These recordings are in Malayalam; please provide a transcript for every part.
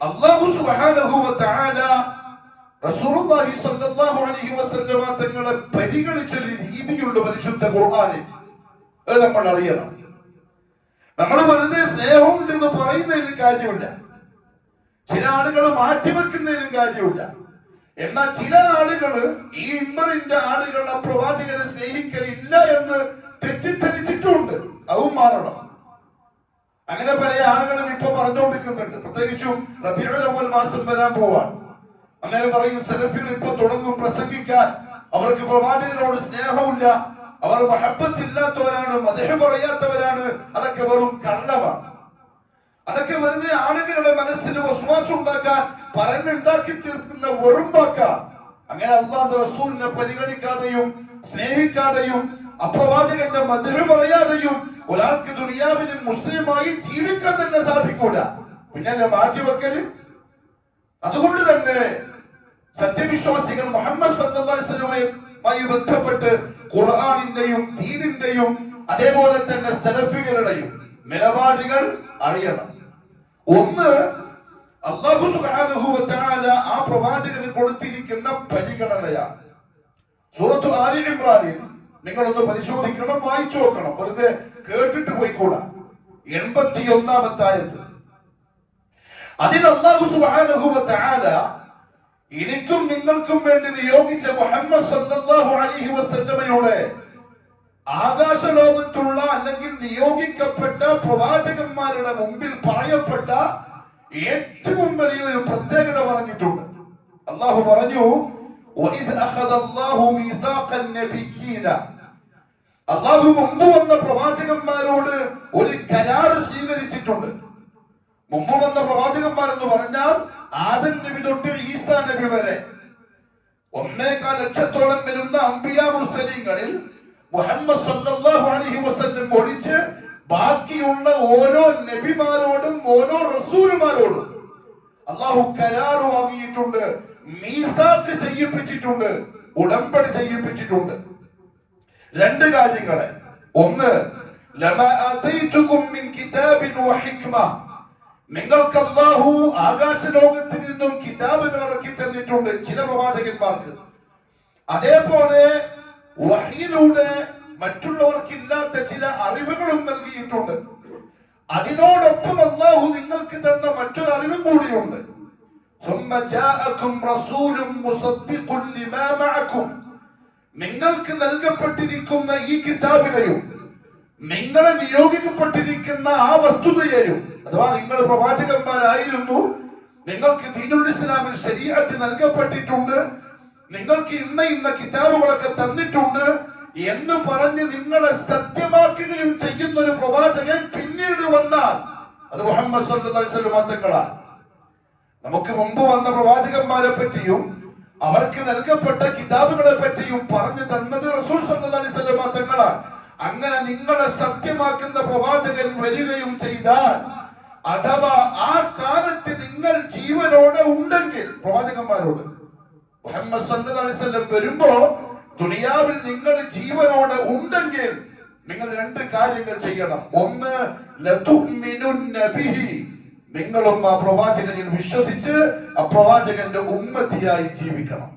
അല്ലാഹു സുബ്ഹാനഹു വ തആല റസൂലുള്ളാഹി സ്വല്ലല്ലാഹു അലൈഹി വസല്ലമ തങ്ങളെ പരിഗണിച്ച രീതിയുള്ള പരിശുദ്ധ ഖുർആനിൽ അത് നമ്മൾ അറിയണം. നമ്മൾ വെറുതെ സ്നേഹമുണ്ടെന്ന് പറയുന്നതിന് കാര്യമില്ല, ചില ആളുകൾ മാറ്റിവെക്കുന്നതിനും കാര്യമില്ല. എന്നാൽ ചില ആളുകൾ ഈ ഇമ്മറിന്റെ ആളുകൾ ആ പ്രവാചകനെ സ്നേഹിക്കലില്ല എന്ന് തെറ്റിദ്ധരിച്ചിട്ടുണ്ട്. അതും മാറണം. അങ്ങനെ പല ആളുകളും ഇപ്പൊ പറഞ്ഞുകൊണ്ടിരിക്കുന്നുണ്ട്. പ്രത്യേകിച്ചും റബീഉൽ അവ്വൽ മാസം വരാൻ പോവാൻ. അങ്ങനെ പറയും സലഫികൾ ഇപ്പൊ തുടങ്ങും പ്രസംഗിക്കാൻ, അവർക്ക് പ്രവാചകനോട് സ്നേഹമില്ല, അവർ മഹബ്ബത്തില്ലാത്തവരാണ്, മദ്ഹ് പറയാത്തവരാണ്. അതൊക്കെ വെറും കള്ളമാണ്. അതൊക്കെ വെറുതെ ആളുകളുടെ മനസ്സിന് വസ്വാസം ഉണ്ടാക്കാൻ പറഞ്ഞുണ്ടാക്കി തീർക്കുന്ന വെറും വാക്കാണ്. അങ്ങനെ അല്ലാഹുവിന്റെ റസൂലിനെ പരിഗണിക്കാതെയും സ്നേഹിക്കാതെയും അപ്രവാചകന്റെ മദ്ഹ് പറയാതെയും ഒരാൾക്ക് ദുനിയാവിൽ മുസ്ലിമായി ജീവിക്കാൻ തന്നെ സാധിക്കൂല. പിന്നെ മാറ്റിവെക്കല്. അതുകൊണ്ട് തന്നെ സത്യവിശ്വാസികൾ മുഹമ്മദ് സല്ലല്ലാഹു അലൈഹി വസല്ലമയുമായി ബന്ധപ്പെട്ട് ഖുർആനിന്റെയും ദീനിന്റെയും അതേപോലെ തന്നെ സലഫികളുടെയും നിലപാടുകൾ അറിയണം. ഒന്ന്, അല്ലാഹു സുബ്ഹാനഹു വ തആല ആ പ്രവാചകന് കൊടുത്തിരിക്കുന്ന പരിഗണനയാണ്. സൂറത്ത് ആലി ഇംറാനിൽ നിങ്ങളൊന്ന് പരിശോധിക്കണം, വായിച്ചു നോക്കണം, വെറുതെ കേട്ടിട്ട് പോയിക്കൂടാ. 81-ാമത്തെ ആയത്ത്. അതിൽ അല്ലാഹു സുബ്ഹാനഹു വ തആല എനിക്കും നിങ്ങൾക്കും വേണ്ടി നിയോഗിച്ച മുഹമ്മദ് സല്ലല്ലാഹു അലൈഹി വസല്ലമയുടെ ആകാശലോകത്തുള്ള അല്ലെങ്കിൽ നിയോഗിക്കപ്പെട്ട പ്രവാചകന്മാരുടെ മുമ്പിൽ പറയപ്പെട്ട ഏറ്റവും വലിയൊരു പ്രത്യേകത പറഞ്ഞിട്ടുണ്ട്. അല്ലാഹു പറഞ്ഞു, വഇദ് അഖദല്ലാഹു മീസാഖൻ നബിയ്യീന. അല്ലാഹു മുമ്പ് വന്ന പ്രവാചകന്മാരോട് ഒരു കരാർ സ്വീകരിച്ചിട്ടുണ്ട്. മുമ്പ് വന്ന പ്രവാചകന്മാർ എന്ന് പറഞ്ഞാൽ ആദം നബി തൊട്ട് ഈസാ നബി വരെ 1.25 ലക്ഷത്തോളം വരുന്ന അംബിയാ മുർസലീങ്ങളിൽ മുഹമ്മദ് സല്ലല്ലാഹു അലൈഹി വസല്ലം ഒഴിച്ച് ബാക്കിയുള്ള ഓരോ നബിമാരോടും ഓരോ റസൂലുമാരോടും അല്ലാഹു കരാർ വാങ്ങിയിട്ടുണ്ട്, മീസാഖ് ചെയ്യിപ്പിച്ചിട്ടുണ്ട്, ഉടമ്പടി ചെയ്യിപ്പിച്ചിട്ടുണ്ട്. രണ്ട് കാര്യങ്ങളെ. ഒന്ന്, ലമാ ആതൈതുകും മിൻ കിതാബിൻ വ ഹിക്മ. നിങ്ങൾക്ക് അല്ലാഹു ആകാശലോകത്തിൽ നിന്നും കിതാബുകൾ ഇറക്കി തന്നിട്ടുണ്ട് ചില പ്രവാചകന്മാർക്ക്. അതേപോലെ വഹയിലൂടെ മറ്റുള്ളവർക്കില്ലാത്ത ചില അറിവുകളും നൽകിയിട്ടുണ്ട്. അതിനോടൊപ്പം അല്ലാഹു നിങ്ങൾക്ക് തന്ന മറ്റൊരു അറിവും കൂടിയുണ്ട്. ثم جاءكم رسول مصدق لما معكم. നിങ്ങൾക്ക് നൽകപ്പെട്ടിരിക്കുന്ന ഈ കിതാബിനെയും നിങ്ങളെ നിയോഗിക്കപ്പെട്ടിരിക്കുന്ന ആ വസ്തുതയെയും, അഥവാ നിങ്ങൾ പ്രവാചകന്മാരായിരുന്നു, നിങ്ങൾക്ക് ദീനുൽ ഇസ്ലാമിൽ ശരീഅത്ത് നൽകപ്പെട്ടിട്ടുണ്ട്, നിങ്ങൾക്ക് ഇന്ന കിതാബുകളൊക്കെ തന്നിട്ടുണ്ട് എന്ന് പറഞ്ഞ് നിങ്ങളെ സത്യമാക്കുകയും ചെയ്യുന്ന ഒരു പ്രവാചകൻ പിന്നീട് വന്നാൽ അത് മുഹമ്മദ് സല്ലല്ലാഹു അലൈഹി വസല്ലം തങ്ങളാണ്. നമുക്ക് മുമ്പ് വന്ന പ്രവാചകന്മാരെ പറ്റിയും അവർക്ക് നൽകപ്പെട്ട കിതാബുകളെ പറ്റിയും പറഞ്ഞു തന്നത് റസൂൽ സല്ലല്ലാഹു അലൈഹി വസല്ലം തങ്ങളാണ്. അങ്ങനെ നിങ്ങളെ സത്യമാക്കുന്ന പ്രവാചകൻ വരികയും ചെയ്താൽ, അഥവാ ആ കാലത്ത് നിങ്ങൾ ജീവനോടെ ഉണ്ടെങ്കിൽ, പ്രവാചകന്മാരോട് മുഹമ്മദ് സല്ലല്ലാഹു അലൈഹി വസല്ലം വരുമ്പോ ദുനിയാവിൽ നിങ്ങൾ ജീവനോടെ ഉണ്ടെങ്കിൽ നിങ്ങൾ രണ്ട് കാര്യങ്ങൾ ചെയ്യണം. ഒന്ന്, ലതുഅ്മിനുന്ന ബിഹി. നിങ്ങളും ആ പ്രവാചകനിൽ വിശ്വസിച്ച് ആ പ്രവാചകന്റെ ഉമ്മത്തിയായി ജീവിക്കണം.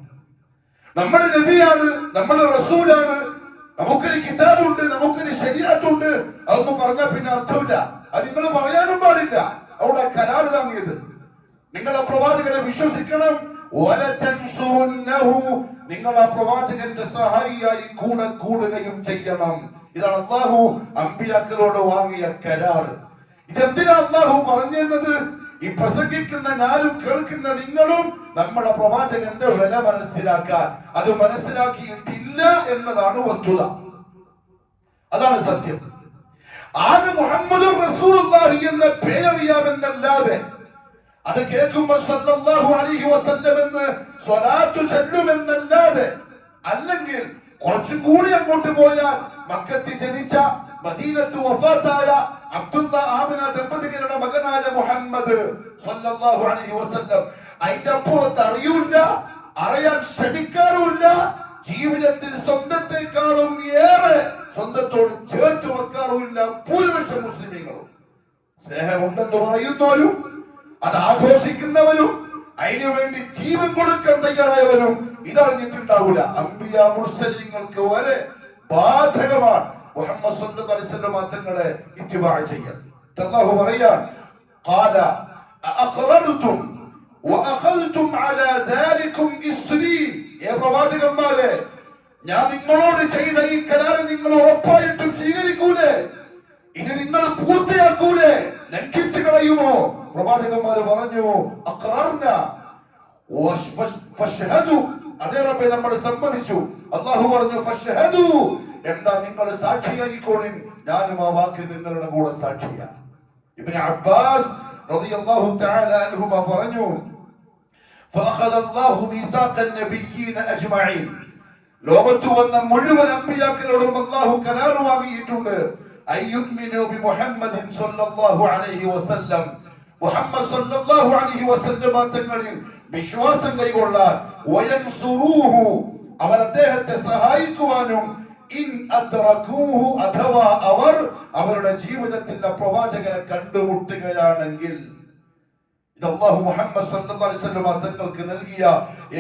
നമ്മൾ നബിയാണ്, നമ്മൾ റസൂലാണ്, നമുക്കൊരു കിതാബുണ്ട്, നമുക്കൊരു ശരീഅത്തുണ്ട്, അതൊന്നും പറഞ്ഞാൽ പിന്നെ അർത്ഥമില്ല. അത് നിങ്ങൾ പറയാനും പാടില്ല. അവിടെ കരാർ താങ്ങിയത് നിങ്ങൾ ആ പ്രവാചകനെ വിശ്വസിക്കണം. നിങ്ങൾ ആ പ്രവാചകന്റെ സഹായിയായി കൂടെ കൂടുകയും ചെയ്യണം. ഇതാണ് അല്ലാഹു അമ്പിയാക്കളോട് വാങ്ങിയ കരാർ. ഇതെന്തിനാ അല്ലാഹു പറഞ്ഞത്? ഈ പ്രസംഗിക്കുന്ന ഞാനും കേൾക്കുന്ന നിങ്ങളും നമ്മുടെ പ്രവാചകന്റെ വില മനസ്സിലാക്കാൻ, അത് മനസ്സിലാക്കിയിട്ടില്ല എന്നതാണ് വസ്തുത. അതാണ് സത്യം. ആദ്യ മുഹമ്മദ് റസൂലുള്ളാഹി എന്ന പേരറിയാമെന്നല്ലാതെ അത് കേൾക്കുമ്പോൾ സല്ലല്ലാഹു അലൈഹി വസല്ലം എന്ന് സ്വലാത്ത് ചൊല്ലുമെന്നല്ലാതെ, അല്ലെങ്കിൽ കുറച്ചും കൂടി അങ്ങോട്ട് പോയാൽ മക്കത്തിൽ ജനിച്ച മദീനത്ത് വഫാത്തായ അബ്ദുല്ല ആമിന ദമ്പതികളുടെ മകനായ മുഹമ്മദ് സല്ലല്ലാഹു അലൈഹി വസല്ലം, അതിന്റെ അപ്പുറത്ത് അറിയൂല്ല, അറിയാൻ ശ്രമിക്കാറുമില്ല. ജീവിതത്തിൽ സ്വന്തത്തെക്കാളും ഏറെ സ്വന്തത്തോട് ചേർത്ത് വെക്കാറുമില്ല ഭൂരിപക്ഷം മുസ്ലിമീങ്ങളും. സ്നേഹമുണ്ടെന്ന് പറയുന്നവരും അത് ആഘോഷിക്കുന്നവരും അതിനുവേണ്ടി ജീവൻ കൊടുക്കാൻ തയ്യാറായവരും ഇതറിഞ്ഞിട്ടുണ്ടാവില്ല. അംബിയ മുർസലീങ്ങൾക്ക് വരെ ബാധകമാണ് മുഹമ്മദ് സ്വല്ലല്ലാഹു അലൈഹി വസല്ലം തങ്ങളെ ഇത്തിബാ ചെയ്യൽ. അല്ലാഹു പറയാൻ ഖാല അഖറർതും വഅഖൽതും അലാ ദാലികും ഇസ്രി. ഏ പ്രവാചകന്മാരെ, ഞാൻ നിങ്ങളോട് ചെയ്ത ഈ കരാർ നിങ്ങൾ ഉറപ്പായിട്ടും സ്വീകരിക്കൂലേ? ഇത് നിങ്ങൾ പൂർത്തിയാക്കൂലേ? ലംഘിച്ചു കളയുമോ? പ്രവാചകന്മാര് പറഞ്ഞു അഖറർന ഫശ്ഹദു. അതേ റബ്ബേ, നമ്മൾ സമ്മതിച്ചു. അല്ലാഹു പറഞ്ഞു ഫശ്ഹദു, എന്താ നിങ്ങൾ സാക്ഷിയായിക്കോളിൻ, ഞാനും ആ വാക്കിൽ നിങ്ങളുടെ കൂടെ സാക്ഷിയാണ്. ഇബ്നു അബ്ബാസ് റളിയല്ലാഹു തആല അൻഹുമ പറഞ്ഞു ഫഅഖദ അല്ലാഹു മീസാഖൻ നബിയ്യീന അജ്മഈൻ. ലോകത്ത് വന്ന മുഴുവൻ അമ്പിയാക്കളോടും അല്ലാഹു കരാർ വാങ്ങിയിട്ടുണ്ട്. അയ്യുമിനു ബി മുഹമ്മദിൻ സ്വല്ലല്ലാഹു അലൈഹി വസല്ലം, മുഹമ്മദ് സ്വല്ലല്ലാഹു അലൈഹി വസല്ലം തങ്ങളിൽ വിശ്വാസം കൈക്കൊള്ളാൻ, വയൻസുറൂഹു, അവർ അദ്ദേഹത്തെ സഹായിക്കുവാനും, ഇൻ അദ്റകൂഹു, അഥവാ അവർ അവരുടെ ജീവിതത്തിൽ പ്രവാചകനെ കണ്ടുമുട്ടുകയാണെങ്കിൽ. ഇത് അല്ലാഹു മുഹമ്മദ് സ്വല്ലല്ലാഹു അലൈഹി വസല്ലം തങ്ങൾക്ക് നൽകിയ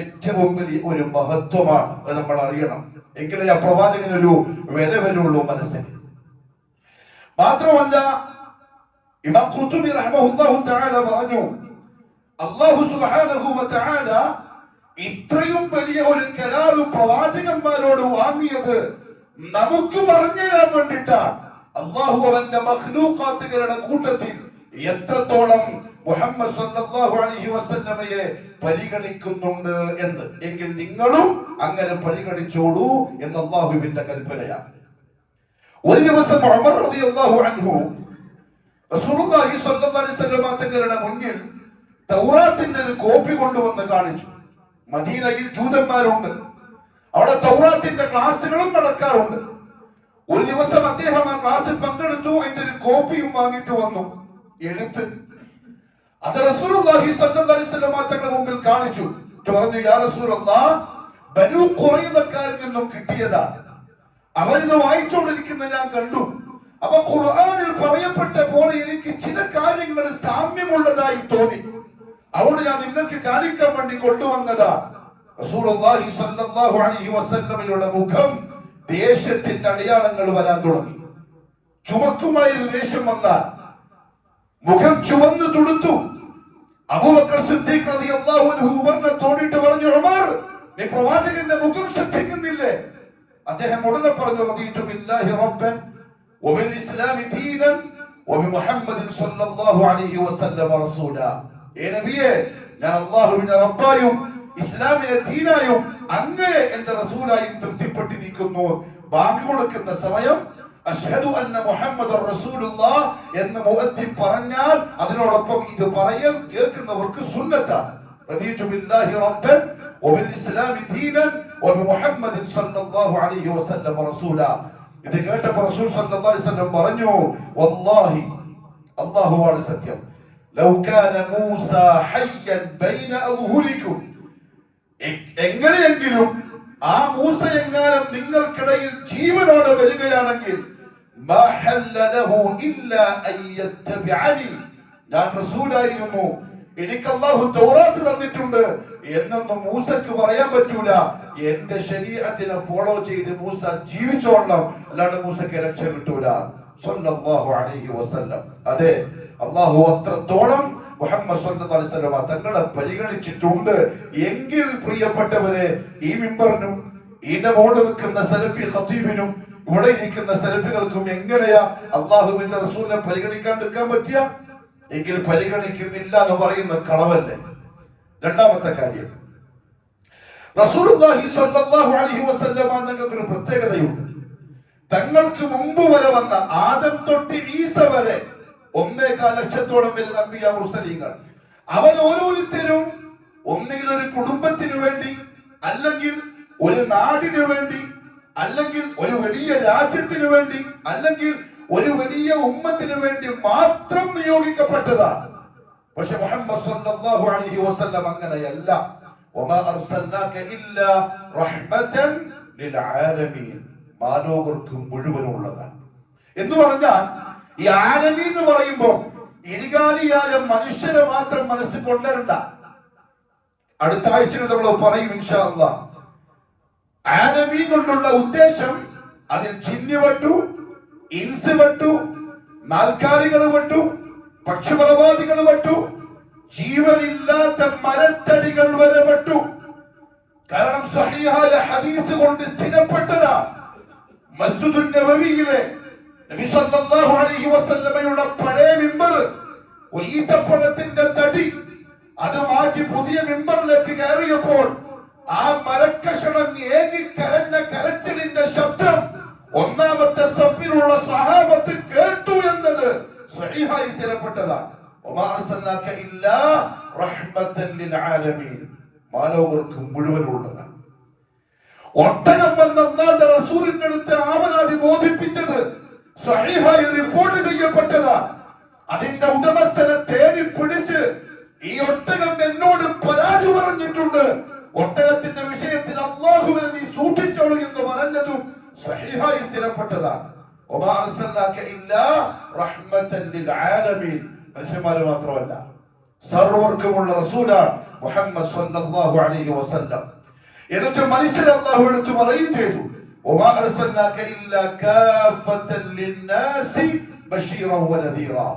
ഏറ്റവും വലിയ ഒരു മഹത്വമാണ്. അത് നമ്മൾ അറിയണം. എങ്കിലേ ആ പ്രവാചകനൊരു വില വരുള്ളൂ മനസ്സിൽ. മാത്രമല്ല ഇമാം ഖുർതുബി റഹ്മഹുല്ലാഹു തആല പറഞ്ഞു അല്ലാഹു സുബ്ഹാനഹു വ തആല ഇത്രയും വലിയ ഒരു കരാർ പ്രവാചകന്മാരോട് വാങ്ങിയത് നമുക്ക് പറഞ്ഞു തരാൻ വേണ്ടിയിട്ടാണ്. അല്ലാഹു അവന്റെ മഖ്ലൂഖാത്തുകളുടെ കൂട്ടത്തിൽ എത്രത്തോളം മുഹമ്മദ് സ്വല്ലല്ലാഹു അലൈഹി വസല്ലമയെ പരിഗണിക്കുന്നുണ്ട് എന്ന്. എങ്കിൽ നിങ്ങളും അങ്ങനെ പരിഗണിച്ചോളൂ എന്ന് അല്ലാഹുവിന്റെ കൽപ്പനയാണ്. ഒരു ദിവസം ഉമർ റളിയല്ലാഹു അൻഹു റസൂലുള്ളാഹി സ്വല്ലല്ലാഹു അലൈഹി വസല്ലമ തങ്ങളുടെ മുന്നിൽ തൗറാത്തിന്റെ ഒരു കോപ്പി കൊണ്ടുവന്ന് കാണിച്ചു. മദീനയിൽ ജൂതന്മാരുണ്ട്, അവിടെ തൗറാത്തിന്റെ ക്ലാസുകളും നടക്കാറുണ്ട്. ഒരു ദിവസം അദ്ദേഹം ആ ക്ലാസ്സിൽ പങ്കെടുത്തു. അതിന്റെ ഒരു കോപ്പിയും വാങ്ങിയിട്ട് വന്നു, എഴുത്ത്. അത് റസൂലുള്ളാഹി സ്വല്ലല്ലാഹു അലൈഹി വസല്ലമ തങ്ങളുടെ മുമ്പിൽ കാണിച്ചു. പറഞ്ഞു, യാ റസൂലല്ലാഹ്, ബനൂ ഖുറൈദക്കാരിൽ നിന്നും കിട്ടിയതാണ്. അവരിത് വായിച്ചുകൊണ്ടിരിക്കുന്നത് ഞാൻ കണ്ടു. അപ്പൊ ഖുർആനിൽ പറയപ്പെട്ട പോലെ എനിക്ക് ചില കാര്യങ്ങൾ സാമ്യമുള്ളതായി തോന്നി. അതുകൊണ്ട് ഞാൻ നിങ്ങൾക്ക് കാണിക്കാൻ വേണ്ടി കൊണ്ടുവന്നതാ. റസൂലുള്ളാഹി സ്വല്ലല്ലാഹു അലൈഹി വസല്ലമയുടെ മുഖം ദേഷ്യത്തിന്റെ അടയാളങ്ങൾ വരാൻ തുടങ്ങി. ചുമക്കുമായ ഒരു ദേഷ്യം വന്നാൽ മുഖം ചുവന്നു തുടുത്തു. അബൂബക്കർ സിദ്ദീഖ് റളിയല്ലാഹു അൻഹു ഉമറിനെ തോണ്ടിട്ട് പറഞ്ഞു, ഉമർ, നീ പ്രവാചകന്റെ മുഖം ശ്രദ്ധിക്കുന്നില്ലേ? അദ്ദേഹം ഉടനെ പറഞ്ഞു, റദീതു ബില്ലാഹി റബ്ബൻ വബിൽ ഇസ്ലാമി ദീനൻ വബിമുഹമ്മദിൻ സ്വല്ലല്ലാഹു അലൈഹി വസല്ലം റസൂലാ. ഏ നബിയേ, ഞാൻ അല്ലാഹുവിനെ റബ്ബായും ഇസ്ലാമിനെ ദീനായും അങ്ങയെ എന്റെ റസൂലായും തൃപ്തിപ്പെട്ടിരിക്കുന്നു. ബാങ്ക് കൊടുക്കുന്ന സമയം അഷ്ഹദു അന്ന മുഹമ്മദർ റസൂലുള്ളാഹ് എന്ന് മുഅദ്ദിൻ പറഞ്ഞാൽ അതിനോടൊപ്പം ഇത് പറയൽ കേൾക്കുന്നവർക്ക് സുന്നത്താണ്. റദീതു ബില്ലാഹി റബ്ബൻ വബിൽ ഇസ്ലാമി ദീനൻ വബിമുഹമ്മദിൻ സ്വല്ലല്ലാഹു അലൈഹി വസല്ലം റസൂലാ. ഇത് കേട്ടപ്പോൾ റസൂൽ സ്വല്ലല്ലാഹു അലൈഹി വസല്ലം പറഞ്ഞു, വല്ലാഹി, അല്ലാഹുവാണ് സത്യം, ലൗ കാന മൂസ ഹയ്യൻ ബൈന അദ്ഹുരികും, എങ്ങനെയെങ്കിലും ആ മൂസ എങ്ങാനും നിങ്ങൾക്കിടയിൽ ജീവനോടെ വരികയാണെങ്കിൽ മാ ഹല്ല ലഹു ഇല്ലാ അൻ യത്തബിഅനി, ഞാൻ റസൂലായിരുന്നു, എനിക്ക് അല്ലാഹു തൗറാത്ത് തന്നിട്ടുണ്ട് എന്നൊന്നും മൂസക്ക് പറയാൻ പറ്റൂല. എന്റെ ശരീഅത്തിനെ ഫോളോ ചെയ്ത് മൂസ ജീവിച്ചോളണം, അല്ലാണ്ട് മൂസക്ക് രക്ഷ കിട്ടൂല. സ്വല്ലല്ലാഹു അലൈഹി വസല്ലം. അതെ, അല്ലാഹു അത്രത്തോളം മുഹമ്മദ് സ്വല്ലല്ലാഹു അലൈഹി വസല്ലം തങ്ങളെ പരിഗണിച്ചിട്ടുണ്ട്. എങ്കിൽ പ്രിയപ്പെട്ടവരെ, ഈ മിമ്പറിനും ഇതിന്റെ മുകളിൽ നിൽക്കുന്ന സലഫി ഖതീബിനും ഇവിടെ ഇരിക്കുന്ന സലഫികൾക്കും എങ്ങനെയാ അല്ലാഹുവിന്റെ റസൂലിനെ പരിഗണിക്കാണ്ടിരിക്കാൻ പറ്റിയ? എങ്കിൽ പരിഗണിക്കുന്നില്ല എന്ന് പറയുന്ന കളവല്ലേ. രണ്ടാമത്തെ കാര്യം, റസൂലുള്ളാഹി സ്വല്ലല്ലാഹു അലൈഹി വസല്ലം തങ്ങൾക്ക് ഒരു പ്രത്യേകതയുണ്ട്. തങ്ങൾക്ക് മുമ്പ് വരെ വന്ന ആദം തൊട്ട് ഈസ വരെ 1.25 ലക്ഷത്തോളം വരുന്ന അമ്പിയാ മുർസലീങ്ങൾ, അവർ ഓരോരുത്തരും ഒന്നുകിൽ ഒരു കുടുംബത്തിനു വേണ്ടി, അല്ലെങ്കിൽ ഒരു നാടിനു വേണ്ടി, അല്ലെങ്കിൽ ഒരു വലിയ രാജ്യത്തിനു വേണ്ടി, അല്ലെങ്കിൽ ഒരു വലിയ ഉമ്മത്തിനു വേണ്ടി മാത്രം നിയോഗിക്കപ്പെട്ടതാണ്. പക്ഷെ മുഹമ്മദ് സ്വല്ലല്ലാഹു അലൈഹി വസല്ലം അങ്ങനെയല്ല. വമാ അർസൽനാക ഇല്ലാ റഹ്മതൻ ലിൽ ആലമീൻ, മാനവർക്ക് മുഴുവനുള്ളതാണ്. എന്ന് പറഞ്ഞാൽ ഈ ആലമീൻ എന്ന് പറയുമ്പോൾ ഇരുകാലിയായ മനുഷ്യരെ മാത്രം മനസ്സിൽ കൊണ്ടുവരണ്ട. അടുത്ത ആഴ്ച നമ്മൾ പറയും ഇൻഷാ അല്ലാഹ്. ആലമീൻ കൊണ്ടുള്ള ഉദ്ദേശം അതിൽ ജിന്ന് പെട്ടു, ഇൻസ് പെട്ടു, നാൽക്കാലികൾ പെട്ടു, പക്ഷിപരവാദികൾ പെട്ടു, ജീവനില്ലാത്ത മരത്തടികൾ വരെ പെട്ടു. കാരണം സ്വഹീഹായ ഹദീസ് കൊണ്ട് സ്ഥിരപ്പെട്ടതാ. മസ്ജിദുൻ നബവിയിലെ നബി സല്ലല്ലാഹു അലൈഹി വസല്ലമയുടെ പഴയ മിമ്പർ, ഒരു ഈത്തപ്പഴത്തിന്റെ തടി, അത് മാറ്റി പുതിയ മിമ്പറിലേക്ക് കയറിയപ്പോൾ ആ മരക്കഷണം ഏങ്ങി കരഞ്ഞ കരച്ചിലിന്റെ ശബ്ദം ഒന്നാമത്തെ സഫിലുള്ള സ്വഹാബത്ത് കേട്ടു എന്നത് സ്വഹീഹായി സ്ഥിരപ്പെട്ടതാണ്. വമാ അർസൽനാക ഇല്ലാ റഹ്മത്തൻ ലിൽ ആലമീൻ, മാനവർക്ക് മുഴുവനുള്ളതാണ്. ഒട്ടകം വന്ന അല്ലാഹുവിന്റെ റസൂലിന്റെ അടുത്ത് ആമനാദി ബോധിപ്പിച്ചത് സ്വഹീഹായി റിപ്പോർട്ട് ചെയ്യപ്പെട്ടതാണ്. അതിന്റെ ഉടമസ്ഥനെ തേടി പിടിച്ച് ഈ ഒട്ടകം എന്നോട് പരാതി പറഞ്ഞിട്ടുണ്ട്, ഒട്ടകത്തിന്റെ വിഷയത്തിൽ അല്ലാഹുവിനെ നീ സൂക്ഷിച്ചോളൂ എന്ന് പറഞ്ഞതും സ്വഹീഹായി സ്ഥിരപ്പെട്ടതാണ്. വമാ അർസൽനാക ഇല്ലാ റഹ്മത്തൻ ലിൽ ആലമീൻ, മനുഷ്യന്മാര് മാത്രമല്ല സർവർക്കുമുള്ള റസൂലാണ് മുഹമ്മദ് സല്ലല്ലാഹു അലൈഹി വസല്ലം. എന്നിട്ട് മനുഷ്യരെ അല്ലാഹു എടുത്തു പറയുകയും ചെയ്തു, വമാ അർസൽനാക ഇല്ലാ കാഫത്തൻ ലിന്നാസി ബശീറൻ വനദീറാ.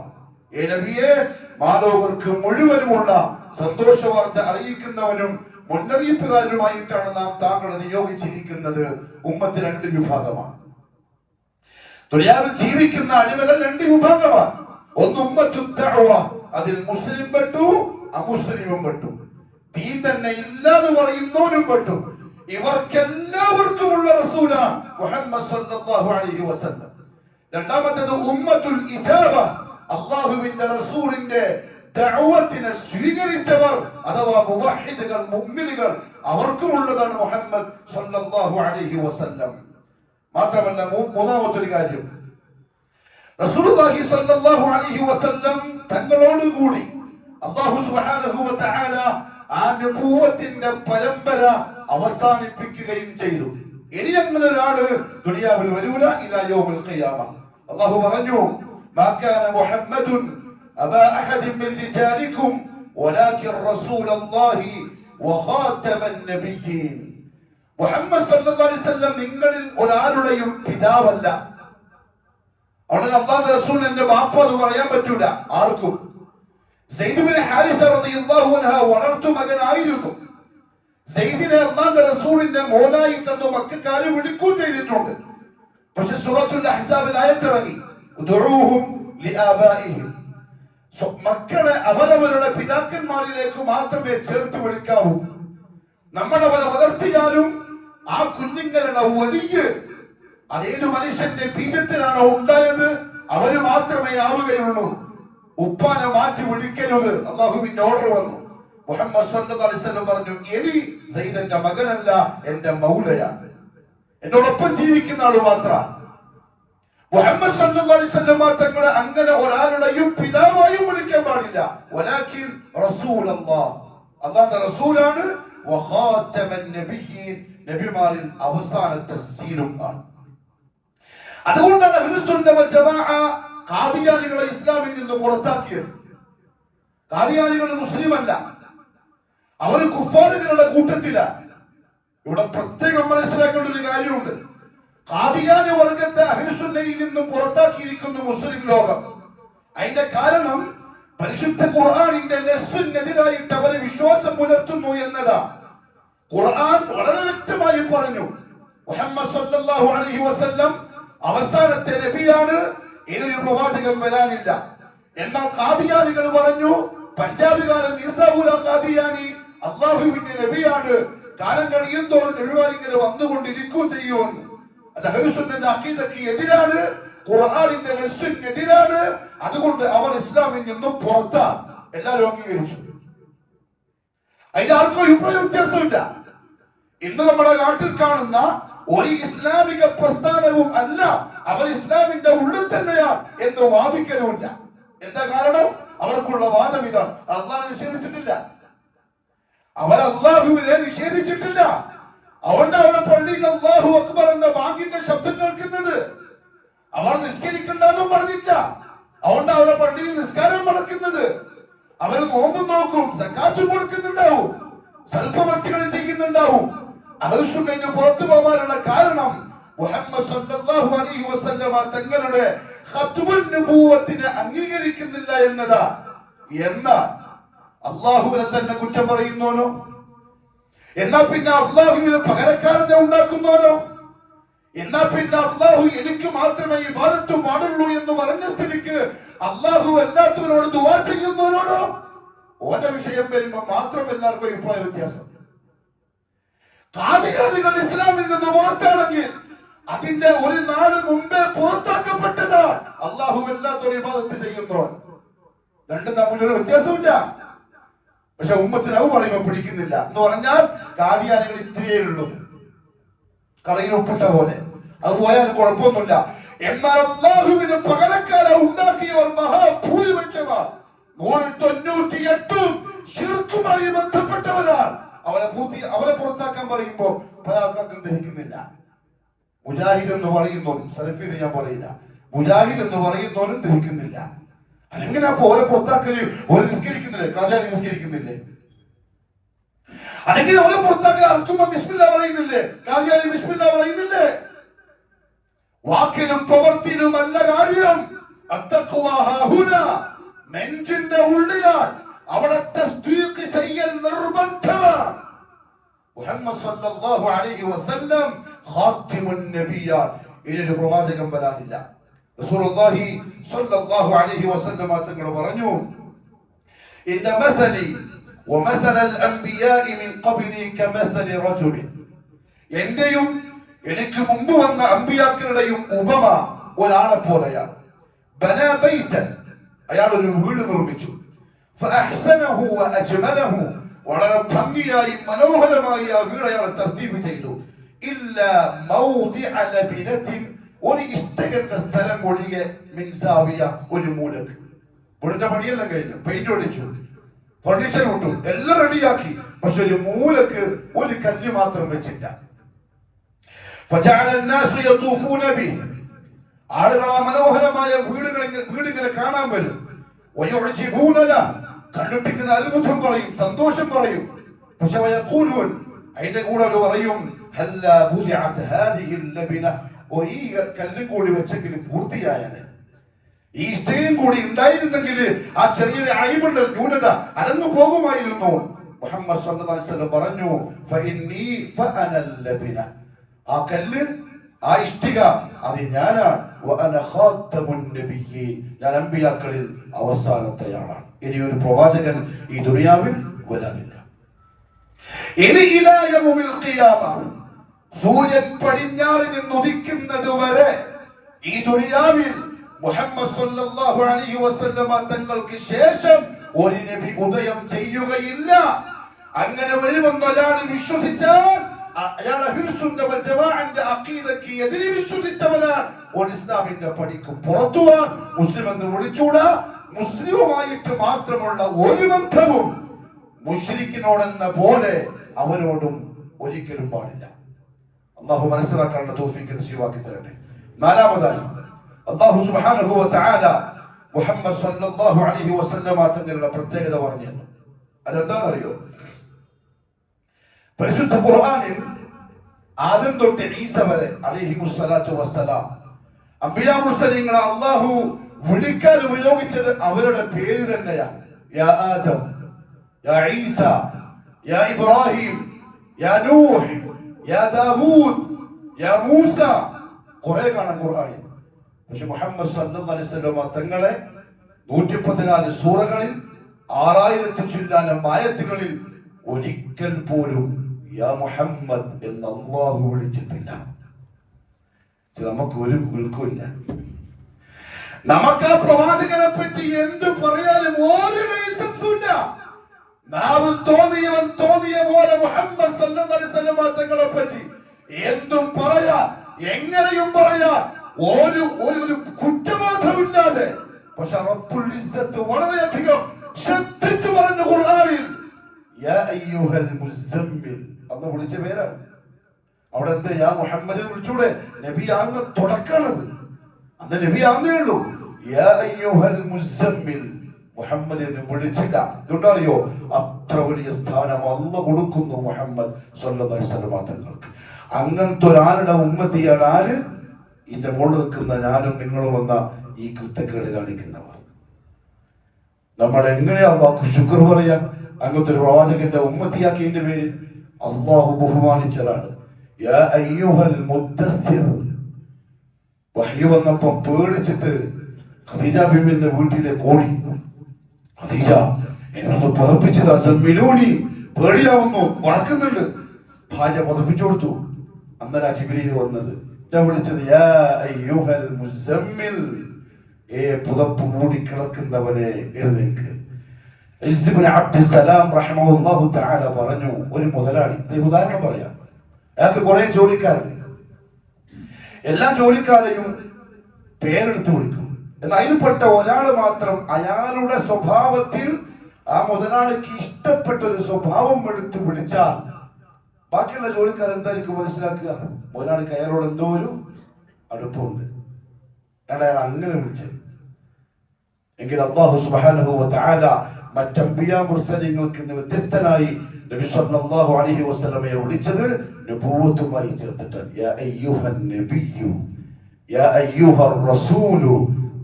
ഏ നബിയേ, മാനവർക്ക് മുഴുവനുമുള്ള സന്തോഷ വാർത്ത അറിയിക്കുന്നവനും മുന്നറിയിപ്പുകാരനുമായിട്ടാണ് നാം താങ്കളെ നിയോഗിച്ചിരിക്കുന്നത്. ഉമ്മത്ത് രണ്ട് വിഭാഗമാണ്. ദുനിയാവിൽ ജീവിക്കുന്ന അടിമകൾ രണ്ട് വിഭാഗമാണ്. ഒന്ന് ഉമ്മത്തു ദഅവ, അതിൽ മുസ്ലിം പെട്ടു, അമുസ്ലിമും പെട്ടു. ദീൻ തന്നെ ഇല്ല എന്ന് പറയുന്നവനും പെട്ടു. ഇവർക്കെല്ലാവർക്കുമുള്ള റസൂലാണ് മുഹമ്മദ് സല്ലല്ലാഹു അലൈഹി വസല്ലം. രണ്ടാമത്തേത് ഉമ്മത്തുൽ ഇജാബ, അല്ലാഹുവിന്റെ റസൂലിന്റെ ദഅവത്തിനെ സ്വീകരിച്ചവർ അഥവാ മുവഹിദുകൾ, മുഅ്മിനുകൾ, അവർക്കുമുള്ളതാണ് മുഹമ്മദ് സല്ലല്ലാഹു അലൈഹി വസല്ലം. മാത്രമല്ല മൂന്നാമത്തെ ഒരു കാര്യം, റസൂലുള്ളാഹി സ്വല്ലല്ലാഹു അലൈഹി വസല്ലം തങ്ങളോട് കൂടി അല്ലാഹു സുബ്ഹാനഹു വ തആല ആ നബുവത്തിന്റെ പരമ്പര അവസാനിപ്പിക്കുകയും ചെയ്തു. ഇനി അങ്ങനെ ഒരാള് ദുനിയാവിൽ വരൂല ഇലാ യൗമിൽ ഖിയാമ. അല്ലാഹു പറഞ്ഞു, മാ കാന മുഹമ്മദുൻ അബാ അഹദിൻ മിൻ റിജാലികും വലാകിൻ റസൂലല്ലാഹി വഖാതമൻ നബിയ്യീൻ. മുഹമ്മദ് സല്ലല്ലാഹു അലൈഹി വസല്ലം നിങ്ങളിൽ ഒരാളുടെയും പിതാവല്ല. അവിടെ അല്ലാഹുവിന്റെ റസൂലിന്റെ ബാപ്പ എന്ന് പറയാൻ പറ്റൂല ആർക്കും. സയ്യിദ് ഇബ്നു ഹാരിസ റളിയല്ലാഹു അൻഹു വളർത്തു മകനായിരുന്നു. സയ്യിദിനെ അല്ലാഹുവിന്റെ റസൂലിന്റെ മോനായിട്ടെന്ന് മക്കക്കാര് വിളിക്കുകയും ചെയ്തിട്ടുണ്ട്. പക്ഷെ സൂറത്തുൽ അഹ്സാബിൽ ആയത്ത് ഇറങ്ങി, ഉദ്ഉഹും ലിആബാഇഹിം, മക്കളെ അവരവരുടെ പിതാക്കന്മാരിലേക്ക് മാത്രമേ ചേർത്ത് വിളിക്കാവൂ. നമ്മൾ അവരെ വളർത്തിയാലും ആ കുഞ്ഞുങ്ങളുടെ വലിയ അതേത് മനുഷ്യന്റെ ബീജത്തിലാണോ ഉണ്ടായത് അവര് മാത്രമേ ആവുകയുള്ളൂ. ഉപ്പാനെ മാറ്റി വിളിക്കരുത്, അല്ലാഹുവിന്റെ ഓർഡർ വന്നു. മുഹമ്മദ് സല്ലല്ലാഹു അലൈഹി വസല്ലം പറഞ്ഞു, ഇനി സയ്യിദന്റെ മകനല്ല, എന്റെ മൗലയാണ്, എന്നോടൊപ്പം ജീവിക്കുന്ന ആള് മാത്രമാണ്. മുഹമ്മദ് സല്ലല്ലാഹു അലൈഹി വസല്ലം തങ്ങളെ അങ്ങനെ ഒരാളുടെയും പിതാവായും വിളിക്കാൻ പാടില്ല. വലാകിൻ റസൂലല്ലാഹ്, അല്ലാഹുവിന്റെ റസൂലാണ്. വഖാതമൻ നബിയ്യീൻ, നബിമാരിൽ അവസാനത്തെ സീലും ആണ്. അതുകൊണ്ടാണ് അഹ്ലുസുന്ന വൽ ജമാഅ ഖാദിയാനികളെ ഇസ്ലാമിൽ നിന്ന് പുറത്താക്കിയത്. ഖാദിയാനികൾ മുസ്ലിം അല്ല, അവർ കുഫാറുകളുടെ കൂട്ടത്തിലാണ്. ഇവിടെ പ്രത്യേകം മനസ്സിലാക്കേണ്ട ഒരു കാര്യമുണ്ട്. ഖാദിയാനി വർഗത്തെ അഹ്ലുസുന്നയിൽ നിന്നും പുറത്താക്കിയിരിക്കുന്നു മുസ്ലിം ലോകം. അതിന്റെ കാരണം പരിശുദ്ധ ഖുർആനിന്റെ നസ്സിനെതിരായിട്ട് അവർ വിശ്വാസം പുലർത്തുന്നു എന്നതാ. ഖുർആൻ വളരെ വ്യക്തമായി പറഞ്ഞു, മുഹമ്മദ് സല്ലല്ലാഹു അലൈഹി വസല്ലം അവസാനത്തെ നബിയാണ്, ഇനി പ്രവാചകൻ വരാനില്ല. എന്നാൽ ഖാദിയാനികൾ പറഞ്ഞു, പഞ്ചാബുകാരൻ മിർസ ഗുലാം ഖാദിയാനി അല്ലാഹുവിന്റെ നബിയാണ്, കാലം കഴിയുന്തോറും നബിമാരിങ്ങനെ വന്നുകൊണ്ടിരിക്കുകയും ചെയ്യുമെന്ന്. അത് അഹ്ലുസുന്നയുടെ അഖീദയ്ക്ക് എതിരാണ്, ഖുർആനിന്റെ നസ്സിനെതിരാണ്. അതുകൊണ്ട് അവർ ഇസ്ലാമിൽ നിന്നും പുറത്താണ്. എല്ലാവരും അംഗീകരിച്ചു. അതിന്റെ ആർക്കും അഭിപ്രായ വ്യത്യാസമില്ല. ഇന്ന് നമ്മുടെ നാട്ടിൽ കാണുന്ന ഒരു ഇസ്ലാമിക പ്രസ്ഥാനവും അല്ല അവർ ഇസ്ലാമിന്റെ ഉള്ളിൽ തന്നെയാ എന്ന് വാദിക്കലുമില്ല. എന്താ കാരണം? അവർക്കുള്ള വാദം ഇതാണ്, അള്ളാഹ് നിഷേധിച്ചിട്ടില്ല, അവർ അള്ളാഹുവിനെ നിഷേധിച്ചിട്ടില്ല. അതുകൊണ്ട് അവരുടെ പള്ളിയിൽ അല്ലാഹു അക്ബർ എന്ന ബാങ്കിന്റെ ശബ്ദം കേൾക്കുന്നത്. അവർ നിസ്കരിക്കണ്ടെന്നും പറഞ്ഞില്ല, അതുകൊണ്ട് അവരുടെ പള്ളിയിൽ നിസ്കാരം നടക്കുന്നത്. അവർ നോമ്പും നോക്കും, സക്കാത്ത് കൊടുക്കുന്നുണ്ടാവും, അഹ്ലുസുന്നത്ത് പുറത്തു പോകാനുള്ള കാരണം മുഹമ്മദ് സല്ലല്ലാഹു അലൈഹി വസല്ലമ തങ്ങളുടെ ഖത്മുൻ നബുവത്തിനെ അംഗീകരിക്കുന്നില്ല എന്നതാ. എന്നാ അല്ലാഹുവിനെ തന്നെ കുറ്റം പറയുന്നോനോ, എന്നാ പിന്നെ അല്ലാഹുവിന് പകരക്കാരനെ ഉണ്ടാക്കുന്നോനോ, എന്നാ പിന്നെ അല്ലാഹു എനിക്ക് മാത്രമേ ഇബാദത്ത് പാടുള്ളൂ എന്ന് പറഞ്ഞ സ്ഥിതിക്ക് അല്ലാഹു അല്ലാത്തവനോട് ദുആ ചെയ്യുന്നവനോടോ ഓന്റെ വിഷയം വരുമ്പോൾ മാത്രം എല്ലാവർക്കും അഭിപ്രായ വ്യത്യാസം. ഖാദിയാനികൾ ഇസ്ലാമിൽ നിന്ന് പുറത്താണെങ്കിൽ അതിന്റെ ഒരു നാൾ മുമ്പേ പുറത്താക്കപ്പെട്ടതാ അല്ലാഹു അല്ലാത്തൊരു ഇബാദത്ത് ചെയ്യുന്നവൻ. രണ്ടും തമ്മിലൊരു വ്യത്യാസമില്ല. പക്ഷെ ഉമ്മത്തിന് അത് പറയുമ്പോൾ പിടിക്കുന്നില്ല എന്ന് പറഞ്ഞാൽ ഖാദിയാനികൾ ഇത്രയേ ഉള്ളൂ, കറയിൽ ഒപ്പിട്ട പോലെ, അത് പോയാൽ കുഴപ്പമൊന്നുമില്ല. എന്നാൽ അല്ലാഹുവിന് പകരക്കാരെ ഉണ്ടാക്കിയവർ മഹാഭൂരിപക്ഷമാർ 98 ശിർക്കുമായി ബന്ധപ്പെട്ടവരാണ്. അവരെ പുറത്താക്കാൻ പറയുമ്പോ പല ആൾക്കാർക്കും ദഹിക്കുന്നില്ല. മുജാഹിദ് എന്ന് പറയുന്നവരും സലഫി ഞാൻ പറയില്ല, മുജാഹിദ് എന്ന് പറയുന്നവരും ദഹിക്കുന്നില്ല. അല്ലെങ്കിൽ അപ്പൊ ഓരോ പുറത്താക്കല് ഒരു നിസ്കരിക്കുന്നില്ലേ, ഖാദിയാനി നിസ്കരിക്കുന്നില്ലേ? അല്ലെങ്കിൽ ഓരോ പുറത്താക്കൽ അർക്കുമ്പോ ബിസ്മില്ലാ പറയുന്നില്ലേ, ഖാദിയാനി ബിസ്മില്ലാ പറയുന്നില്ലേ? വാക്കിലും പ്രവൃത്തിയിലും അല്ല കാര്യം. നെഞ്ചിന്റെ ഉള്ളിലാണ്, അവിടെ തസ്ദീഖ് ചെയ്യൽ നിർബന്ധമാണ്. മുഹമ്മദ് സല്ലല്ലാഹു അലൈഹി വസല്ലം ഖാതിമുൻ നബിയ്യാൻ, ഇതിന് പ്രവാചകൻ വരാനില്ല. റസൂലുള്ളാഹി സ്വല്ലല്ലാഹു അലൈഹി വസല്ലം തങ്ങൾ പറഞ്ഞു, ഇന്ന മസലി വമസല അൽഅംബിയാഇ മിൻ ഖബ്ലി കമസലി റജുൽ, എന്റെയും എനിക്ക് മുമ്പ് വന്ന അമ്പിയാക്കളുടെയും ഉപമ ഒരാളെ പോലെയാണ്. ബനാ ബൈതൻ, അയാൾ ഒരു വീട് നിർമ്മിച്ചു. ഫഅഹ്സനഹു വഅജ്മലഹു, വളരെ ഭംഗിയായി മനോഹരമായി ആ വീട് അയാൾ തർത്തീബ് ചെയ്തു. ഇല്ലാ മൗദിഅ ലബിനത്തിൻ, ഒരു ഇഷ്ടികന്റെ സ്ഥലം ഒഴികെ, മിൻ സാവിയ, ഒരു മൂലക്ക്. വീടിന്റെ പണിയെല്ലാം കഴിഞ്ഞു, പെയിന്റ് ഒടിച്ചു, ഫർണിച്ചർ വിട്ടു, എല്ലാം റെഡിയാക്കി. പക്ഷെ ഒരു മൂലക്ക് ഒരു കല്ല് മാത്രം വെച്ചില്ല. ആളുകൾ ആ മനോഹരമായ വീടുകളെ കാണാൻ വരും. കണ്ടിപ്പിക്കുന്ന അത്ഭുതം പറയും, സന്തോഷം പറയും. പക്ഷെ അതിന്റെ കൂടെ പറയും, ഈ കല്ലും കൂടി വെച്ചെങ്കിലും പൂർത്തിയായത്, ഈ ഇഷ്ടയും കൂടി ഉണ്ടായിരുന്നെങ്കിൽ ആ ചെറിയൊരു അയവുണ്ട്, ന്യൂനത അലന്നു പോകുമായിരുന്നു. മുഹമ്മദ് സല്ലല്ലാഹു അലൈഹി വസല്ലം പറഞ്ഞു, ആ കല്ല്, ആ ഇഷ്ടിക, അത് ഞാനാണ്. ഞാൻ അമ്പിയാക്കളിൽ അവസാനത്തെയാളാണ്. ഇനി ഒരു പ്രവാചകൻ ഈ ദുനിയാവിൽ വരാനില്ല. ഇനി ഇലാ യൗമിൽ ഖിയാമ, സൂര്യൻ പടിഞ്ഞാറ് നിന്ന് ഉദിക്കുന്നത് വരെ ഈ ദുനിയാവിൽ മുഹമ്മദ് സല്ലല്ലാഹു അലൈഹി വസല്ലം തങ്ങൾക്ക് ശേഷം ഒരു നബി ഉദയം ചെയ്യുകയില്ല. അങ്ങനെ വരുമെന്ന് ഒരാൾ വിശ്വസിച്ചാൽ അയാൾ അഹ്ലുസുന്ന വൽ ജമാഅത്തിന്റെ അഖീദക്ക് എതിരെ വിശ്വസിച്ചവനാണ്. ഒരു ഇസ്ലാമിന്റെ പടിക്ക് പുറത്തുവാൻ മുസ്ലിം എന്ന് വിളിച്ചൂടാ. മുസ്ലിമുമായിട്ട് മാത്രമുള്ള ഒരു ബന്ധവും മുശ്രിക്കിനോടെന്ന പോലെ അവരോടും ഒരിക്കലും പാടില്ല. അല്ലാഹു മനസ്സിലാക്കാനുള്ള തൗഫീഖ് നസീബാക്കി തരട്ടെ. നാലാമതായി അല്ലാഹു സുബ്ഹാനഹു വ തആല മുഹമ്മദ് സല്ലല്ലാഹു അലൈഹി വസല്ലം തങ്ങളുടെ പ്രത്യേകത പറഞ്ഞു. അതെന്താണെന്നറിയോ? പരിശുദ്ധ ഖുർആനിൽ ആദം തൊട്ട് ഈസ വരെ അലൈഹിമുസ്സലാത്തു വസ്സലാം അംബിയാ മുർസലീങ്ങളെ അല്ലാഹു വിളിക്കാൻ ഉപയോഗിച്ചത് അവരുടെ പേര് തന്നെയാണ്. യാ ആദം, യാ ഈസ, യാ ഇബ്രാഹിം, യാ നൂഹ്, യാ ദാവൂദ്, യാ മൂസ, കുറെ കാണാം ഖുർആനിൽ. പക്ഷെ മുഹമ്മദ് സല്ലല്ലാഹു അലൈഹി വസല്ലം തങ്ങളെ 114 സൂറകളിൽ 6000 ചില്ലാനം ആയത്തുകളിൽ ഒരിക്കൽ പോലും യാ മുഹമ്മദ് എന്ന് അല്ലാഹു വിളിച്ചിട്ടില്ല. നമുക്ക് ഒരു വിളിക്കില്ല. നമുക്ക് ആ പ്രവാചകനെ പറ്റി എന്ത് പറയാനും ഒരു ലൈസൻസും ഇല്ല. നാവ് തോന്നിയവൻ തോന്നിയ പോലെ മുഹമ്മദ് സല്ലല്ലാഹു അലൈഹി വസല്ലം തങ്ങളെ പറ്റി എന്തും പറയാ, എങ്ങനെയും പറയാ, ഒരു കുറ്റബോധമില്ലാതെ. പക്ഷെ റബ്ബുൽ ഇസ്സത്ത് വളരെയധികം ശ്രദ്ധിച്ചു പറഞ്ഞു ഖുർആനിൽ, യാ അയ്യുഹൽ മുസമ്മിൽ അന്ന് വിളിച്ച പേരാണ്. അവിടെ എന്താ യാ മുഹമ്മദ് വിളിച്ചൂടെ? നബി ആകുന്ന തുടക്കാണത്. അന്ന് നബി ആകുന്നേ ഉള്ളൂ. യാ അയ്യുഹൽ മുസമ്മിൽ, മുഹമ്മദ് എന്ന് വിളിച്ചില്ല. ഇതുകൊണ്ടറിയോ, അത്ര വലിയ സ്ഥാനം അല്ലാഹു കൊടുക്കുന്നു മുഹമ്മദ് സ്വല്ലല്ലാഹു അലൈഹി വസല്ലം തങ്ങൾക്ക്. അങ്ങനത്തെ ഒരാളുടെ ഉമ്മത്തിയാണ് ആര്? ഇതിന്റെ മുകളിൽ നിൽക്കുന്ന ഞാനും നിങ്ങളും വന്ന ഈ കൃത്യക്കേട് കാണിക്കുന്നവർ. നമ്മൾ എങ്ങനെയാ അല്ലാഹുക്ക് ശുക്ർ പറയാൻ? അങ്ങനത്തെ ഒരു പ്രവാചകന്റെ ഉമ്മത്തിയാക്കിയതിന്റെ പേര് അല്ലാഹു ബഹുമാനിച്ചതാണ്. യാ അയ്യുഹൽ മുദ്ദസ്സിർ. വഹ്യ് വന്നപ്പം പേടിച്ചിട്ട് ഖദീജ ബീവിന്റെ വീട്ടിലേക്ക് ഓടി. ഖദീജ എന്നൊന്ന് പുതപ്പിച്ചതാ, സമ്മിലൂനി, പേടിയാവുന്നു, വറക്കുന്നുണ്ട്. ഭാര്യ പുതപ്പിച്ചു കൊടുത്തു. അന്നേരാ ജിബ്രീൽ വന്നത്. ഞാൻ വിളിച്ചത് യാ അയ്യുഹൽ മുസമ്മിൽ, പുതപ്പ് മൂടി കിടക്കുന്നവനെ എഴുന്നേൽക്ക്. ഇസ്സ് ഇബ്നു അബ്ദുസ്സലാം റഹിമഹുല്ലാഹു തആല പറഞ്ഞു, ഒരു മുതലാളി, ഉദാഹരണം പറയാം, അയാൾക്ക് കുറെ ജോലിക്കാരുണ്ട്. എല്ലാ ജോലിക്കാരെയും പേരെടുത്ത് വിളിക്കും. എന്നാൽ അതിൽപ്പെട്ട ഒരാള് മാത്രം അയാളുടെ സ്വഭാവത്തിൽ ആ മുതലാളിക്ക് ഇഷ്ടപ്പെട്ട ഒരു സ്വഭാവം എടുത്ത് വിളിച്ചാൽ ബാക്കിയുള്ള ജോലിക്കാർ എന്തായിരിക്കും മനസ്സിലാക്കുക? മുതലാളിക്ക് അയാളോട് എന്തോ ഒരു അടുപ്പമുണ്ട്, അയാൾ അങ്ങനെ വിളിച്ചത്. എങ്കിൽ അല്ലാഹു സുബ്ഹാനഹു വ തആല മറ്റംബിയാ മുർസലിങ്ങൾക്ക് വ്യത്യസ്തനായി നബി സല്ലല്ലാഹു അലൈഹി വസല്ലമയെ വിളിച്ചത് നബുവത്തുമായി ചേർത്തിട്ടാണ്. യാ അയ്യുഹൻ നബിയ്യു, യാ അയ്യുഹർ റസൂലു.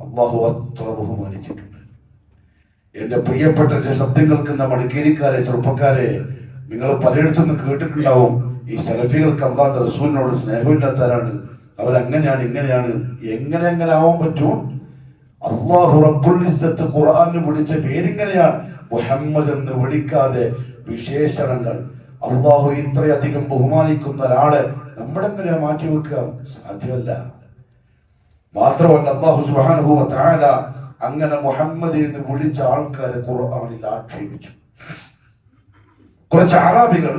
അല്ലാഹു അത്ര ബഹുമാനിച്ചിട്ടുണ്ട്. എന്റെ പ്രിയപ്പെട്ട ശബ്ദം കേൾക്കുന്ന മടിക്കേരിക്കാരെ, ചെറുപ്പക്കാരെ, നിങ്ങൾ പലയിടത്തുനിന്ന് കേട്ടിട്ടുണ്ടാവും ഈ സലഫികൾക്ക് അല്ലാഹുവിന്റെ റസൂലിനോട് സ്നേഹമില്ലാത്തവരാണ്, അവരങ്ങനെയാണ് ഇങ്ങനെയാണ്. എങ്ങനെ ആവാൻ പറ്റും? അല്ലാഹു റബ്ബുൽ ഇസ്സത്ത് ഖുർആനിൽ വിളിച്ച പേരിങ്ങനെയാണ്, മുഹമ്മദ് എന്ന് വിളിക്കാതെ വിശേഷണങ്ങൾ. അല്ലാഹു ഇത്രയധികം ബഹുമാനിക്കുന്ന ഒരാളെ നമ്മളെങ്ങനെയാ മാറ്റിവെക്കുക? സാധ്യമല്ല. മാത്രമല്ല അല്ലാഹു സുബ്ഹാനഹു വ തആല അങ്ങനെ മുഹമ്മദ് എന്ന് വിളിച്ച ആൾക്കാരെ ഖുർആനിൽ ആക്ഷേപിച്ചു. കുറച്ച് അറാബികൾ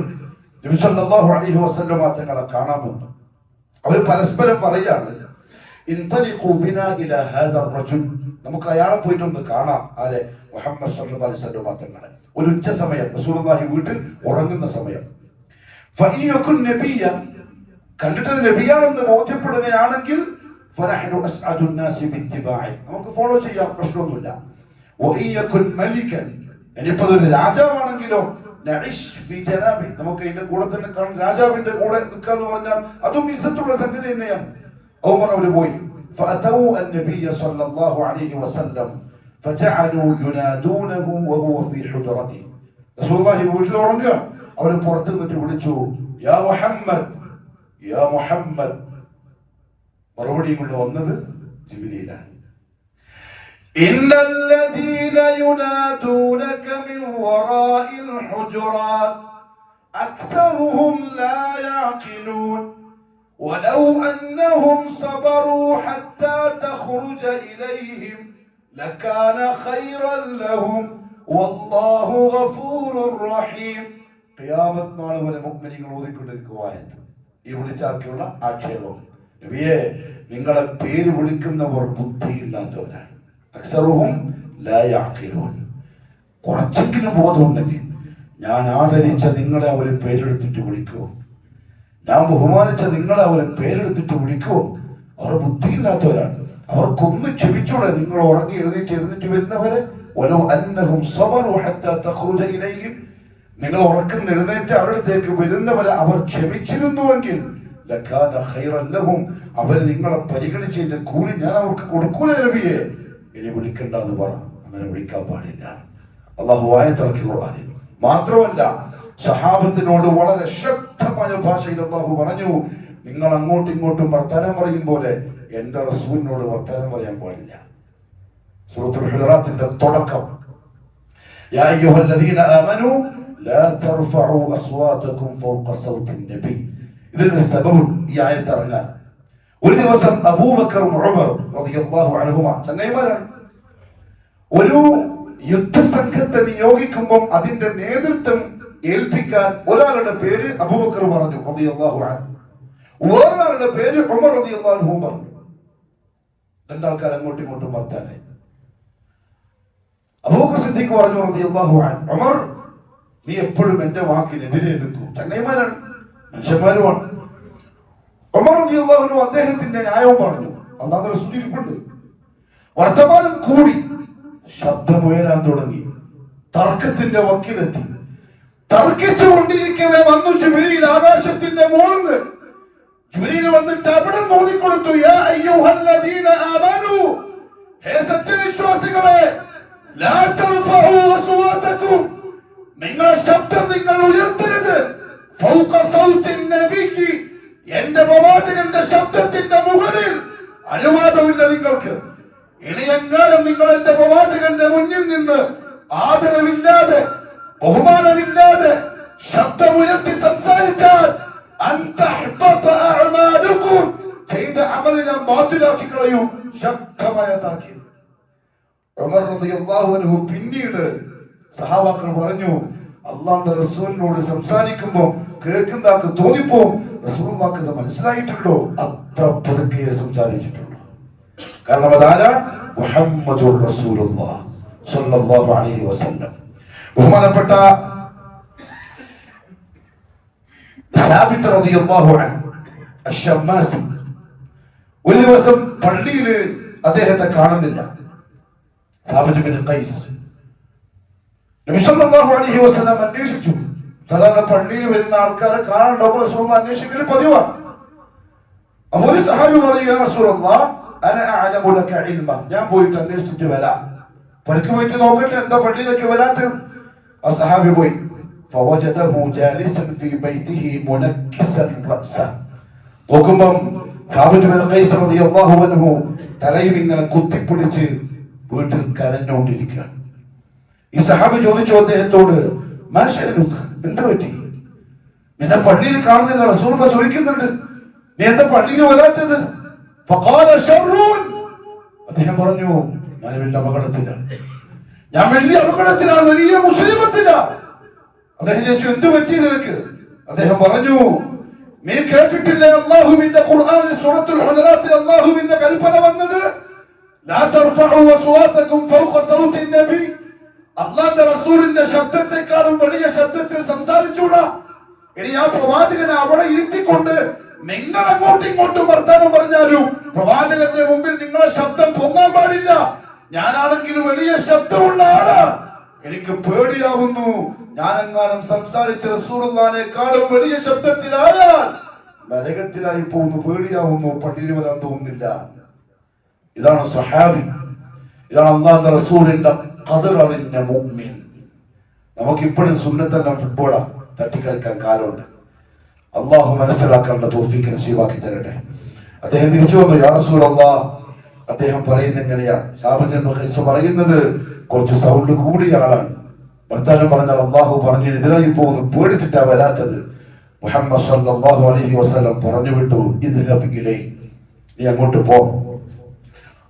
നബി സല്ലല്ലാഹു അലൈഹി വസല്ലം തങ്ങളെ കാണാമെന്ന് അവർ പരസ്പരം പറയാണ്, ഇൻതലിഖു ബിനാ ഇലാ ഹാദാ റജുൽ, നമുക്ക് അയാളെ പോയിട്ടൊന്ന് കാണാം. ആരെ? മുഹമ്മദ് സല്ലല്ലാഹു അലൈഹി വസല്ലം തങ്ങളെ. ഒരു ഉച്ച സമയം, റസൂലുള്ളാഹി വീട്ടിൽ ഉറങ്ങുന്ന സമയം. ഫഇൻ യകുൻ നബിയ, കണ്ടിട്ട് നബിയാണെന്ന് ബോധ്യപ്പെടുകയാണെങ്കിൽ ഫനഹ്നു അസ്അദുൻ നാസി ബിത്തിബാഇ, നമുക്ക് ഫോളോ ചെയ്യാം, പ്രശ്നമൊന്നുമില്ല. വഇൻ യകുൻ മലികൻ, ഇനിയിപ്പോൾ ഒരു രാജാവാണെങ്കിലോ നഇഷ് ഫി ജനാബി, നമുക്ക് ഇതിന്റെ കൂടെ തന്നെ കാണാം, രാജാവിന്റെ കൂടെ നിൽക്കാന്ന് പറഞ്ഞാൽ അതും ഇസ്സത്തുള്ള സംഗതി തന്നെയാണ്. ഉമർ അവർ പോയി. ഫഅതൗ അൻ-നബിയ സ്വല്ലല്ലാഹു അലൈഹി വസല്ലം ഫജഅലു യുനാദൂനഹു വഹുവ ഫീ ഹുജറതി, റസൂലുള്ളാഹി വീട്ടിൽ ഉറങ്ങുക, അവർ പുറത്ത് നിന്നിട്ട് വിളിച്ചു, യാ മുഹമ്മദ്, യാ മുഹമ്മദ്. മറുപടി കൊണ്ട് വന്നത് ജിബ്രീലാണ്. ഇന്നല്ലദീന യുനാദൂനക മിൻ വറാഇൽ ഹുജറാത് അക്സറുഹും ലാ യഅഖിലൂൻ ولو أنهم صبروا حتى تخرج إليهم لكان خيرا لهم والله غفور رحيم. ഖിയാമത്ത് നാൾ വരെ മുഅ്മിനീങ്ങൾ ഓതിക്കൊണ്ടിരിക്കുകയാണ് ഈ വിളിച്ചാർക്കുള്ള ആക്ഷേപം. നബിയെ, നിങ്ങളെ പേര് വിളിക്കുന്നവർ ബുദ്ധിയില്ലാത്തവരാണ്. അക്സറുഹും ലാ യഅഖിലൂൻ. കുറച്ചെങ്കിലും ബോധമുണ്ടെങ്കിൽ ഞാൻ ആദരിച്ച നിങ്ങളെ അവർ പേരെടുത്തിട്ട് വിളിക്കുമോ? ഞാൻ ബഹുമാനിച്ച നിങ്ങളെ അവർ പേരെടുത്തിട്ട് വിളിക്കുമോ? അവർ ബുദ്ധിയില്ലാത്തവരാണ്. അവർക്കൊന്ന് ക്ഷമിച്ചൂടെ? നിങ്ങൾ ഉറങ്ങി എഴുന്നേറ്റ് വരുന്നവരെ, വലൗ അന്നഹും സബറു ഹത്താ തഖ്റുജ ഇലൈഹിം, നിങ്ങൾ ഉറക്കുന്ന എഴുന്നേറ്റ് അവരിടത്തേക്ക് വരുന്നവരെ അവർ ക്ഷമിച്ചിരുന്നുവെങ്കിൽ ലകാന ഖൈറൻ ലഹും, അവർ നിങ്ങളെ പരിഗണിച്ചതിന്റെ കൂലി ഞാൻ അവർക്ക് കൊടുക്കൂല നബിയെ. ഇനി വിളിക്കണ്ട എന്ന് പറ. അങ്ങനെ വിളിക്കാൻ പാടില്ല. അല്ലാഹു ആയത്തിറക്കി ഖുർആനിൽ. മാത്രമല്ല സഹാബത്തിനോട് വളരെ ശക്തമായ ഭാഷയിൽ അല്ലാഹു പറഞ്ഞു, നിങ്ങൾ അങ്ങോട്ടും ഇങ്ങോട്ടും വർത്തമാനം പറയും പോലെ എന്റെ റസൂലിനോട് വർത്തമാനം പറയാൻ പാടില്ല. സൂറത്തുൽ ഹുജറാത്തിന്റെ തുടക്കം, യാ അയ്യുഹല്ലദീന ആമനൂ ലാ തർഫഉ അസ്വാതകും ഫൗഖ സൗത്തിൻ നബി. ഇതിന്റെ സബബ് ഈ ആയത്ത് ഇറങ്ങാൻ. ഒരു ദിവസം അബൂബക്കറും ഉമർ റളിയല്ലാഹു അൻഹുമാ ചങ്ങായിമാരാണ്. ഒരു യുദ്ധസംഘത്തെ നിയോഗിക്കുമ്പോൾ അതിന്റെ നേതൃത്വം ഏൽപ്പിക്കാൻ ഒരാളുടെ പേര് അബൂബക്കർ പറഞ്ഞു റളിയല്ലാഹു അൻഹു, വേറൊരാളുടെ പേര് ഉമർ റളിയല്ലാഹു അൻഹു പറഞ്ഞു. രണ്ടാൾക്കാർ അങ്ങോട്ടും ഇങ്ങോട്ടും വർത്താനായി. അബൂബക്കർ സിദ്ദീഖ് പറഞ്ഞു റളിയല്ലാഹു അൻഹു, ഉമർ, നീ എപ്പോഴും എന്റെ വാക്കിനെതിരെ നിൽക്കും. ചങ്ങായിമാരാണ്, മനുഷ്യന്മാരുമാണ്. ഉമർ റളിയല്ലാഹു അൻഹു അദ്ദേഹത്തിന്റെ ന്യായവും പറഞ്ഞു. അല്ലാഹുവിന്റെ റസൂൽ ഇരിപ്പുണ്ട്. വർത്തമാനം കൂടി. ശബ്ദമുയരാൻ തുടങ്ങി. തർക്കത്തിന്റെ വക്കിലെത്തി. തർക്കിച്ചുകൊണ്ടിരിക്കവേ വന്നു ജിബ്രീൽ ആകാശത്തിന്റെ മുകളിൽ. ജിബ്രീൽ വന്നിട്ട് അവിടെ നോക്കിക്കൊടുത്തു, യാ അയ്യുഹല്ലദീന ആമനൂ, ഹേ സത്യവിശ്വാസികളെ, ലാ തർഫഉ അസ്വാതകും, നിങ്ങളുടെ ശബ്ദം നിങ്ങൾ ഉയർത്തരുത്, ഫൗക സൗത്തിൻ നബിയ്യി, എന്റെ പ്രവാചകന്റെ ശബ്ദത്തിന്റെ മുകളിൽ അനുവാദമില്ല നിങ്ങൾക്ക്. ഇനിയെങ്ങാനും നിങ്ങൾ എന്റെ പ്രവാചകന്റെ മുന്നിൽ നിന്ന് ആദരവില്ലാതെ ബഹുമാനമില്ലാതെ ശബ്ദമുയർത്തി സംസാരിച്ചാൽ ചെയ്ത അമലിനെ ബാത്തിലാക്കി കളയും. ശക്തമായ താക്കീത്. ഉമർ റളിയല്ലാഹു അൻഹു പിന്നീട് സഹാബാക്കൾ പറഞ്ഞു, അല്ലാഹുവിന്റെ റസൂലിനോട് സംസാരിക്കുമ്പോ കേൾക്കുന്നതാക്ക് തോന്നിപ്പോ റസൂലുള്ളാഹിക്ക് ഇത് മനസ്സിലായിട്ടുണ്ടോ? അത്ര പതുക്കെ സംസാരിച്ചിട്ടുള്ളൂ. കാരണം അതാരാ? മുഹമ്മദുർ റസൂലുള്ളാഹി സ്വല്ലല്ലാഹു അലൈഹി വസല്ലം. ബഹുമാനപ്പെട്ട സാബിത്ത് റളിയല്ലാഹു അൻഹു അശ്ശമ്മാസി ഒരു ദിവസം പള്ളിയിൽ അദ്ദേഹത്തെ കാണുന്നില്ല. സാബിത്ത് ബിൻ ഖൈസ് നബി സല്ലല്ലാഹു അലൈഹി വസല്ലം അന്വേഷിച്ചു. സാധാരണ പള്ളിയിൽ വരുന്ന ആൾക്കാരെ കാണാനുണ്ടാവും, റസൂലുള്ളാഹി അന്വേഷിക്കൽ പതിവാണ്. അപ്പോൾ ഒരു സഹാബി പറഞ്ഞു, യാ റസൂലല്ലാഹ് അന അഅലമു ലക ഇൽമ, ഞാൻ പോയിട്ട് അന്വേഷിച്ചിട്ട് വരാം, പരക്ക് പോയിട്ട് നോക്കട്ടെ എന്താ പള്ളിയിലേക്ക് വരാത്തത്. ആ സഹാബി പോയി. ഫവജദഹു ജാലിസൻ ഫീ ബൈതിഹി മുനക്കിസൻ റഅസ. നോക്കുമ്പോൾ സാബിത്ത് ബിൻ ഖൈസ് റളിയല്ലാഹു അൻഹു തലയിൽ ഇങ്ങനെ കുത്തിപ്പിടിച്ച് വീട്ടിൽ കരഞ്ഞുകൊണ്ടിരിക്കുകയാണ്. ഈ സഹാബി ചോദിച്ചു അദ്ദേഹത്തോട്, മാ ശഅനുക, എന്ത് പറ്റി? നിന്നെ പള്ളിയിൽ കാണുന്നില്ല, റസൂലുള്ളാഹി ചോദിക്കുന്നുണ്ട്, നീ എന്താ പള്ളിയിൽ വരാത്തത്? ഫഖാല ശർറുൻ, അദ്ദേഹം പറഞ്ഞു, ഞാൻ വലിയ അപകടത്തിലാണ്, ഞാൻ വലിയ അപകടത്തിലാണ്, വലിയ മുസീബത്തിലാണ്. അദ്ദേഹം ചോദിച്ചു, എന്ത് പറ്റി നിനക്ക്? അദ്ദേഹം പറഞ്ഞു, നീ കേട്ടിട്ടില്ലേ അല്ലാഹുവിന്റെ ഖുർആനിൽ സൂറത്തുൽ ഹുജറാത്തിൽ അല്ലാഹുവിന്റെ കൽപ്പന വന്നത്, ലാ തർഫഉ അസ്വാതകും ഫൗഖ സൗത്തിൻ നബി, അല്ലാഹുവിന്റെ റസൂലിന്റെ ശബ്ദത്തെക്കാളും വലിയ ശബ്ദത്തിൽ സംസാരിച്ചൂടാ. ഇനി ആ പ്രവാചകനെ അവിടെ ഇരുത്തിക്കൊണ്ട് നിങ്ങൾ അങ്ങോട്ടും ഇങ്ങോട്ടും വർത്താനം പറഞ്ഞാലും പ്രവാചകന്റെ മുമ്പിൽ നിങ്ങളെ ശബ്ദം പൊങ്ങാൻ പാടില്ല. ഞാനാണെങ്കിൽ വലിയ ശബ്ദമുള്ള ആളാ, എനിക്ക് പേടിയാവുന്നു. ഞാനെങ്ങാനും സംസാരിച്ച റസൂലുള്ളാഹിനെക്കാളും വലിയ ശബ്ദത്തിലായാൽ നരകത്തിലായി പോകുന്നു, പേടിയാവുന്നു, പള്ളിയിൽ വരാൻ തോന്നുന്നില്ല. ഇതാണ് സഹാബി, ഇതാണ് അല്ലാഹുവിന്റെ റസൂലിന്റെ ഖദർ അറിഞ്ഞ മുഅ്മിൻ. നമുക്കിപ്പോഴും സുന്നത്തല്ല ഫുട്ബോളാ തട്ടിക്കളിക്കാൻ കാലമുണ്ട്. അള്ളാഹു മനസ്സിലാക്കാനുള്ള തൗഫീഖ് നസീബാക്കി തരട്ടെ. അദ്ദേഹം തിരിച്ചു വന്നു, യാ റസൂലല്ലാഹ്. അദ്ദേഹം പറയുന്നത് എങ്ങനെയാണ്? സാബിത്ത് ബിൻ ഖൈസ് പറയുന്നത് കുറച്ച് സൗണ്ട് കൂടിയ ആളാണ്. വർത്താനം പറഞ്ഞാൽ അള്ളാഹു പറഞ്ഞതിനെതിരായി പോകുന്നു, പേടിച്ചിട്ടാ വരാത്തത്. മുഹമ്മദ് സല്ലല്ലാഹു അലൈഹി വസല്ലം പറഞ്ഞു വിട്ടു, ഇദ്ഹബ് ഇലൈഹി, നീ അങ്ങോട്ട് പോ.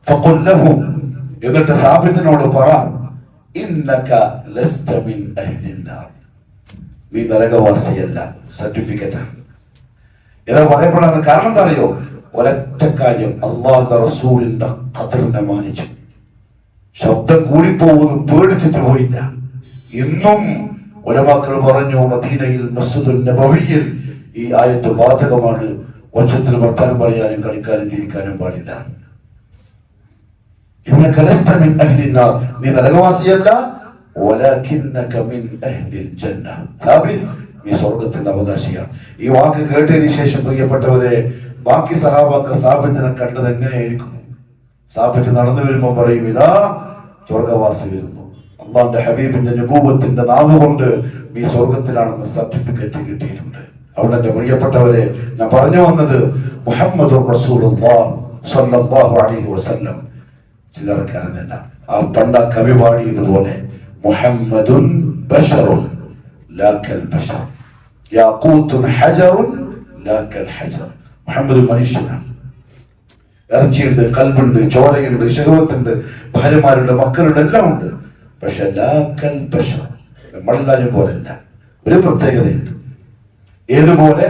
ഫഖുൽ ലഹു, എന്നിട്ട് സാബിത്തിനോട് പറ, ഇന്നക ലസ്ത മിൻ അഹ്ലിൻ നാർ, നീ നരകവാസിയല്ല. സർട്ടിഫിക്കറ്റ് ഏതാ പറയപ്പെടാൻ കാരണം എന്താ അറിയോ? ഒരൊറ്റ കാര്യം, അല്ലാഹുവിന്റെ റസൂലിന്റെ ഖദറിനെ മാനിച്ചു. ശബ്ദം കൂടിപ്പോകുന്നു, പേടിച്ചിട്ട് പോയില്ല. ഇന്നും ഉലമാക്കൾ പറഞ്ഞു, മദീനയിൽ മസ്ജിദുൽ നബവിയിൽ ഈ ആയത്ത് ബാധകമാണ്. ഒച്ചത്തിൽ വർത്താനം പറയാനും കളിക്കാനും ചിരിക്കാനും പാടില്ല. ഇന്നക ലസ്ത മിൻ അഹ്ലിൻ നാർ, നീ നരകവാസിയല്ല. വലകിന്നക മിൻ അഹ്ലിൽ ജന്ന, നീ സ്വർഗ്ഗത്തിന്റെ അവകാശിയാണ്. ഈ വാക്ക് കേട്ടതിന് ശേഷം പ്രിയപ്പെട്ടവരെ, ബാക്കി സഹാബാക്കൾ സാബിത്തിനെ കണ്ടത് എങ്ങനെയായിരിക്കും? സാബിത്ത് നടന്നു വരുമ്പോൾ പറയും, ഇതാ സ്വർഗവാസി വരുന്നു. അള്ളാഹുവിന്റെ ഹബീബിന്റെ നബൂവത്തിന്റെ നാവ് കൊണ്ട് നീ സ്വർഗത്തിലാണെന്ന് സർട്ടിഫിക്കറ്റ് കിട്ടിയിട്ടുണ്ട്. അവിടെ എന്റെ പ്രിയപ്പെട്ടവരെ, ഞാൻ പറഞ്ഞു വന്നത് മുഹമ്മദുർ റസൂലുള്ളാഹി സ്വല്ലല്ലാഹു അലൈഹി വസല്ലം ചിലർക്ക് അറിഞ്ഞില്ല. ആ പണ്ട കവി പാടിയതുപോലെ, മുഹമ്മദുൻ ബശറുൻ ലാ കൽ ബശർ, യാഖൂത്തുൻ ഹജറുൻ ലാ കൽ ഹജർ. മുഹമ്മദ് മനുഷ്യനാണ്, ഇറച്ചിയുണ്ട്, കൽബുണ്ട്, ചോരയുണ്ട്, ശഹവത്തുണ്ട്, ഭാര്യമാരുണ്ട്, മക്കളുണ്ട്, എല്ലാം ഉണ്ട്. പക്ഷെ ലാ കൽ ബശർ, നമ്മളെല്ലാവരും പോലെയല്ല. ഒരു പ്രത്യേകതയുണ്ട്. ഏതുപോലെ?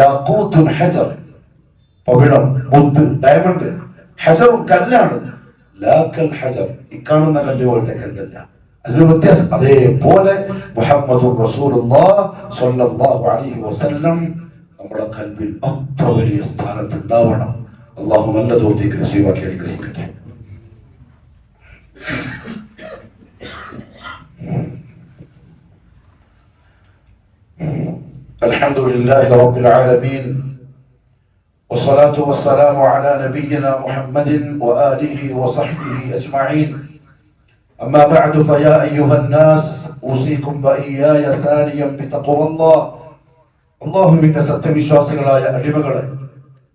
യാഖൂത്തുൻ ഹജർ, പവിഴം, മുത്ത്, ഡയമണ്ട്. ഹജറും കല്ലാണ്. ലാ കൽ ഹജർ, ഈ കാണുന്ന കല്ല് പോലത്തെ കല്ലല്ല. അതിന് വ്യത്യാസം. അതേപോലെ മുഹമ്മദുർ റസൂലുള്ളാഹി സ്വല്ലല്ലാഹു അലൈഹി വസല്ലം നമ്മുടെ ഖൽബിൽ അത്ര വലിയ സ്ഥാനത്ത് ഉണ്ടാവണം. അല്ലാഹു നല്ല തൗഫീഖ് നസീബാക്കി അനുഗ്രഹിക്കട്ടെ. الحمد لله رب العالمين والصلاة والسلام على نبينا محمد وآله وصحبه أجمعين أما بعد فيا أيها الناس أوصيكم وإياي ثانيا بتقوى الله അല്ലാഹുവിന്റെ സത്യവിശ്വാസികളായ അടിമകളെ,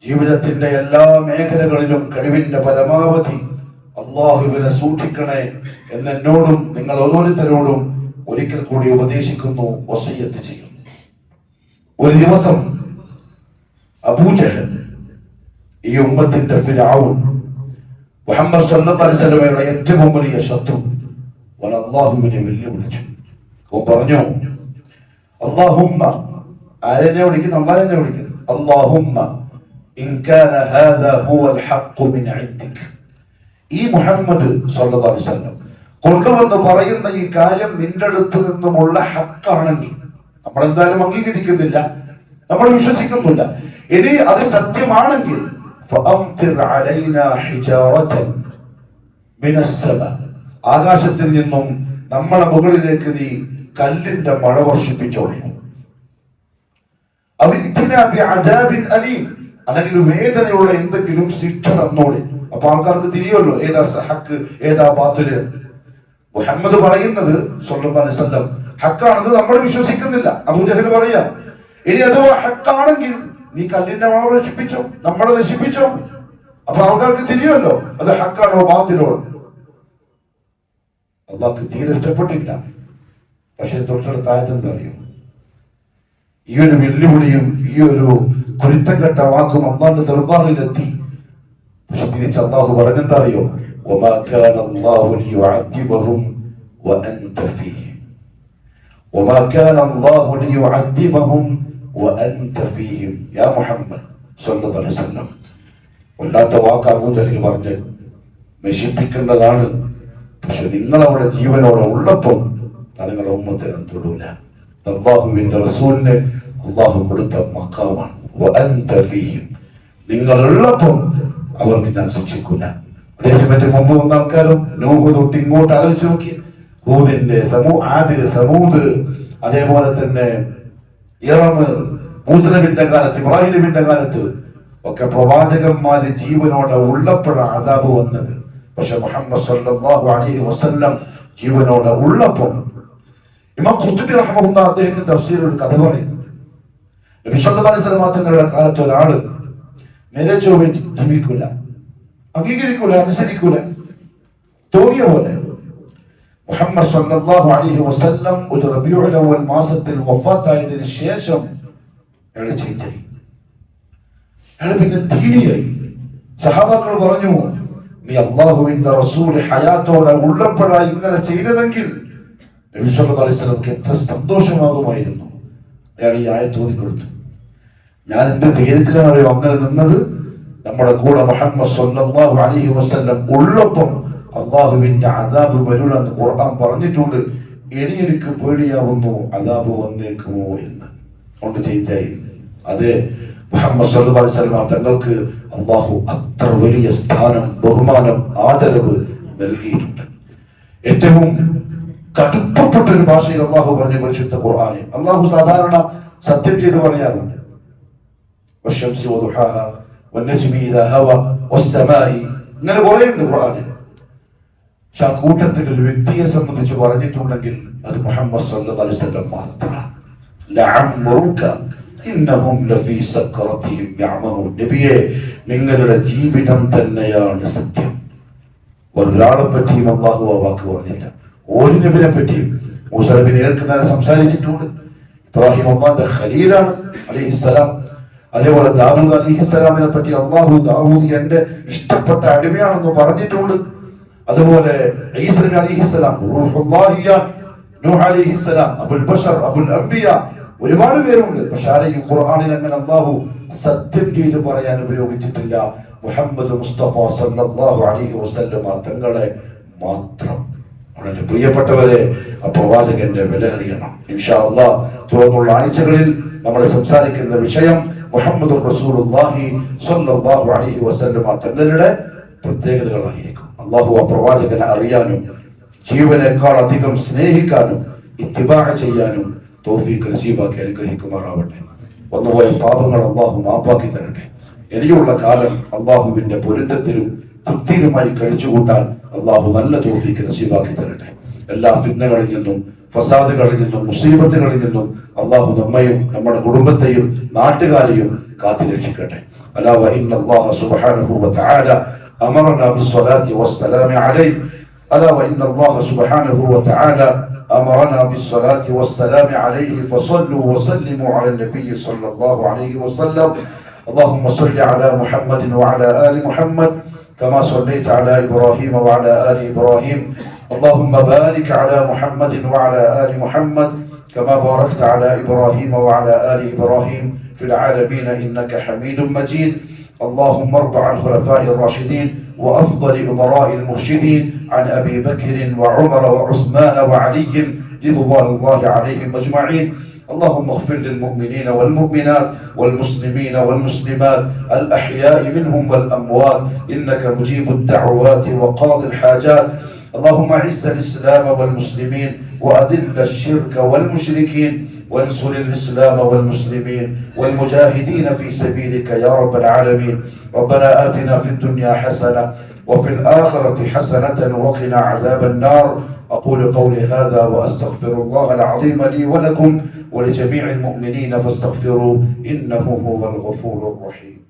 ജീവിതത്തിന്റെ എല്ലാ മേഖലകളിലും കഴിവിന്റെ പരമാവധി അല്ലാഹുവിനെ സൂക്ഷിക്കണേ എന്നോടും നിങ്ങൾ ഓരോരുത്തരോടും ഒരിക്കൽ കൂടി ഉപദേശിക്കുന്നു, വസിയ്യത്ത് ചെയ്യുന്നു. ഒരു ദിവസം അബൂജഹൽ, ഈ ഉമ്മത്തിന്റെ ഫിർഔൻ, മുഹമ്മദ് സ്വല്ലല്ലാഹു അലൈഹി വസല്ലമയുടെ ഏറ്റവും വലിയ ശത്രു, അല്ലാഹുവിനെ വെല്ലുവിളിച്ചു. അവൻ പറഞ്ഞു, അല്ലാഹുമ്മ, ആരെന്നെ വിളിക്കുന്നു? അല്ലാഹുവിനെ വിളിക്കുന്നു. അല്ലാഹുമ്മ ഇൻ കാന ഹാദാ ഹുവൽ ഹഖ് മിൻ ഇൻദിക, ഈ മുഹമ്മദ് സ്വല്ലല്ലാഹു അലൈഹി വസല്ലം കൊണ്ടുവന്ന് പറയുന്ന ഈ കാര്യം നിന്റെ അടുത്ത് നിന്നുമുള്ള ഹഖാണെങ്കിൽ, നമ്മൾ എന്തായാലും അംഗീകരിക്കുന്നില്ല, നമ്മൾ വിശ്വസിക്കുന്നില്ല. ഇനി അത് സത്യമാണെങ്കിൽ ആകാശത്തിൽ നിന്നും നമ്മളെ മുകളിലേക്ക് നീ കല്ലിന്റെ മഴ വർഷിപ്പിച്ചോളെ, അല്ലെങ്കിൽ വേദനയുള്ള എന്തെങ്കിലും ശിക്ഷ തന്നോളെ. അപ്പൊ ആൾക്കാർക്ക് തിരിയുമല്ലോ ഏതാ ഹക്ക് ഏതാ ബാത്തില്. മുഹമ്മദ് പറയുന്നത് സ്വല്ലല്ലാഹു അലൈഹി വസല്ലം ഹക്കാണെന്ന് നമ്മൾ വിശ്വസിക്കുന്നില്ല. അബൂജഹൽ പറയാ, ഇനി അഥവാ ഹക്കാണെങ്കിൽ നീ കല്ലിന്റെ മഴ നശിപ്പിച്ചോ, നമ്മളെ നശിപ്പിച്ചോ. അപ്പൊ ആൾക്കാർക്ക് തിരിയുമല്ലോ അത് ഹക്കാണോ ബാത്തിലോ. അള്ളാഹ്ക്ക് തീരെ ഇഷ്ടപ്പെട്ടില്ല. പക്ഷെ തൊട്ടടുത്ത ആയത്ത് എന്താ അറിയോ? ഈ ഒരു വെല്ലുവിളിയും ഈ ഒരു കുരുത്തം കെട്ട വാക്കും അള്ളാഹുവിന്റെ ദർബാറിലെത്തി. പക്ഷെ തിരിച്ച് അള്ളാഹു പറഞ്ഞെന്താ അറിയോ? വമാ കാന അല്ലാഹു ലിയുഅദ്ദിബഹും വഅൻത ഫീഹിം, വമാ കാന അല്ലാഹു ലിയുഅദ്ദിബഹും വഅൻത ഫീഹിം യാ മുഹമ്മദ് സ്വല്ലല്ലാഹു അലൈഹി വസല്ലം. വല്ലാത്ത വാക്ക് അബൂജഹൽ പറഞ്ഞ് നശിപ്പിക്കേണ്ടതാണ്. പക്ഷെ നിങ്ങളവിടെ ജീവനോടെ ഉള്ളപ്പോൾ അത് നിങ്ങളുടെ ഉമ്മത്തിനെ തൊടൂല. അല്ലാഹുവിന്റെ റസൂലിന് അല്ലാഹു കൊടുത്ത മഖാമാണ്. വഅൻത ഫീഹിം, നിങ്ങളുള്ളപ്പോൾ അവർക്ക് ഞാൻ ശിക്ഷിക്കൂല. അതേസമയത്ത് മുമ്പ് വന്ന ആൾക്കാരും നൂഹ് തൊട്ട് ഇങ്ങോട്ട് ആലോചിച്ച് നോക്കി, ഹൂദിന്റെ ആദ്, സമൂദ്, അതേപോലെ തന്നെ ഇറമ്, മൂസ നബിയുടെ കാലത്ത്, ഇബ്രാഹിം നബിയുടെ കാലത്ത് ഒക്കെ പ്രവാചകന്മാര് ജീവനോടെ ഉള്ളപ്പോഴാണ് അദാബ് വന്നത്. പക്ഷെ മുഹമ്മദ് സ്വല്ലല്ലാഹു അലൈഹി വസല്ലം ജീവനോടെ ഉള്ളപ്പോൾ, ഇമാം ഖുതുബി റഹ്മഹുല്ലാഹ് അദ്ദേഹത്തിന്റെ തഫ്സീറിൽ ഒരു കഥ പറയുന്നു. നബി സല്ലല്ലാഹു അലൈഹി വസല്ലം തങ്ങളുടെ കാലത്ത് ഒരാള് നേരെ ചൊവ്വേ ജീവിക്കൂല, അംഗീകരിക്കൂല, അനുസരിക്കൂല, തോന്നിയ പോലെ. മുഹമ്മദ് സല്ലല്ലാഹു അലൈഹി വസല്ലം ഒരു റബീഉൽ അവ്വൽ മാസത്തിൽ വഫാത്തായതിനു ശേഷം അയാൾ ചേഞ്ചായി. അയാൾ പിന്നെ ദീനിയായി. സഹാബാക്കൾ പറഞ്ഞു, നീ അല്ലാഹുവിന്റെ റസൂൽ ഹയാത്തോടെ ഉള്ളപ്പോഴായി ഇങ്ങനെ ചെയ്തതെങ്കിൽ നബി സല്ലല്ലാഹു അലൈഹി വസല്ലംക്ക് എത്ര സന്തോഷമാകുമായിരുന്നു. അയാൾ ഈ ആയത്ത് ഓതി കൊടുത്തു. ഞാൻ എന്റെ ധൈര്യത്തിലാണ് അങ്ങനെ നിന്നത്. നമ്മുടെ കൂടെ മുഹമ്മദ് സ്വല്ലല്ലാഹു അലൈഹി വസല്ലം ഉള്ളപ്പോൾ അല്ലാഹുവിന്റെ അദാബ് വരൂലെന്ന് ഖുർആൻ പറഞ്ഞിട്ടുണ്ട്. ഇനി എനിക്ക് പേടിയാവുന്നു അദാബ് വന്നേക്കുമോ എന്ന്. കൊണ്ട് ചേഞ്ചായി. അതെ, മുഹമ്മദ് സ്വല്ലല്ലാഹു അലൈഹി വസല്ലം തങ്ങൾക്ക് അല്ലാഹു അത്ര വലിയ സ്ഥാനം, ബഹുമാനം, ആദരവ് നൽകിയിട്ടുണ്ട്. ഏറ്റവും കടുപ്പപ്പെട്ട ഒരു ഭാഷയിൽ അല്ലാഹു പറഞ്ഞ പരിശുദ്ധ ഖുർആനിൽ അല്ലാഹു സാധാരണ സത്യം ചെയ്ത് പറയാറുണ്ട്. വശംസി വദുഹാഹ വന്നജ്മി ഇദാ ഹവ വസ്സമാഇ, ഇങ്ങനെ കുറേയുണ്ട് ഖുർആനിൽ. പക്ഷെ ആ കൂട്ടത്തിൽ ഒരു വ്യക്തിയെ സംബന്ധിച്ച് പറഞ്ഞിട്ടുണ്ടെങ്കിൽ അത് മുഹമ്മദ് സ്വല്ലല്ലാഹു അലൈഹി വസല്ലം മാത്രമാണ്. ലഅംറുക ഇന്നഹും ലഫീ സക്റതിഹിം യഅമഹൂൻ. നബിയെ, നിങ്ങളുടെ ജീവിതം തന്നെയാണ് സത്യം. ഒരാളെ പറ്റിയും അല്ലാഹു ആ വാക്ക് പറഞ്ഞില്ല. ഒരു നബിനെ പറ്റിയും. മൂസ നബി നേർക്കുനേരെ സംസാരിച്ചിട്ടുണ്ട്. ഇബ്രാഹിം അല്ലാഹുവിന്റെ ഖലീലാണ് അലൈഹിസ്സലാം. അതേപോലെ ദാവൂദ് അലൈഹിസ്സലാമിനെ പറ്റി അല്ലാഹു ദാവൂദ് എന്റെ ഇഷ്ടപ്പെട്ട അടിമയാണെന്ന് പറഞ്ഞിട്ടുണ്ട്. അതുപോലെ ഈസ നബി അലൈഹിസ്സലാം റൂഹുല്ലാഹിയ, നൂഹ് അലൈഹിസ്സലാം, അബുൽ ബശർ, അബുൽ അംബിയ, ഒരുപാട് പേരുണ്ട്. പക്ഷെ ആരെയും ഖുർആനിൽ അങ്ങനെ അല്ലാഹു സത്യം ചെയ്ത് പറയാൻ ഉപയോഗിച്ചിട്ടില്ല. മുഹമ്മദ് മുസ്തഫ സല്ലല്ലാഹു അലൈഹി വസല്ലം തങ്ങളെ മാത്രം. വളരെ പ്രിയപ്പെട്ടവരെ, ആ പ്രവാചകന്റെ വില അറിയണം. ഇൻഷാ അല്ലാഹ് തുടർന്നുള്ള ആഴ്ചകളിൽ നമ്മൾ സംസാരിക്കുന്ന വിഷയം മുഹമ്മദ് റസൂലുള്ളാഹി സ്വല്ലല്ലാഹു അലൈഹി വസല്ലം തങ്ങളുടെ പ്രത്യേകതകളായിരിക്കും. അല്ലാഹു ആ പ്രവാചകനെ അറിയാനും ജീവനേക്കാൾ അധികം സ്നേഹിക്കാനും ഇത്തിബാഅ ചെയ്യാനും തൗഫീഖ് നസീബാക്കി അനുഗ്രഹിക്കുമാറാവട്ടെ. വന്നുപോയ പാപങ്ങൾ അള്ളാഹു മാപ്പാക്കി തരട്ടെ. ഇനിയുള്ള കാലം അള്ളാഹുവിന്റെ പൊരുത്തത്തിലും തൃപ്തിയിലുമായി കഴിച്ചുകൂട്ടാൻ അള്ളാഹു നല്ല തൗഫീഖ് നസീബാക്കി തരട്ടെ. എല്ലാ ഫിത്നകളിൽ നിന്നും, ഫസാദുകളിൽ നിന്നും, മുസീബത്തുകളിൽ നിന്നും അള്ളാഹു നമ്മയും നമ്മുടെ കുടുംബത്തെയും നാട്ടുകാരെയും കാത്തുരക്ഷിക്കട്ടെ. അലാ വ ഇന്ന അല്ലാഹ സുബ്ഹാനഹു വ തആല അമറനാ ബിസ്സലാത്തി വസ്സലാമി അലൈഹി. അലാ വ ഇന്ന അല്ലാഹ സുബ്ഹാനഹു വ തആല أمرنا بالصلاة والسلام عليه فصلوا وسلموا على النبي صلى الله عليه وسلم. اللهم صل على محمد وعلى آل محمد كما صليت على إبراهيم وعلى آل إبراهيم. اللهم بارك على محمد وعلى آل محمد كما باركت على إبراهيم وعلى آل إبراهيم في العالمين إنك حميد مجيد. اللهم ارض عن الخلفاء الراشدين وأفضل أمراء المرشدين عن أبي بكر وعمر وعثمان وعلي رضوان الله عليهم أجمعين. اللهم اغفر للمؤمنين والمؤمنات والمسلمين والمسلمات الأحياء منهم والأموات إنك مجيب الدعوات وقاضي الحاجات. اللهم اعز الإسلام والمسلمين وأذل الشرك والمشركين وانصر الإسلام والمسلمين والمجاهدين في سبيلك يا رب العالمين. ربنا آتنا في الدنيا حسنة وفي الآخرة حسنة وقنا عذاب النار. أقول قولي هذا وأستغفر الله العظيم لي ولكم ولجميع المؤمنين فاستغفروه إنه هو الغفور الرحيم.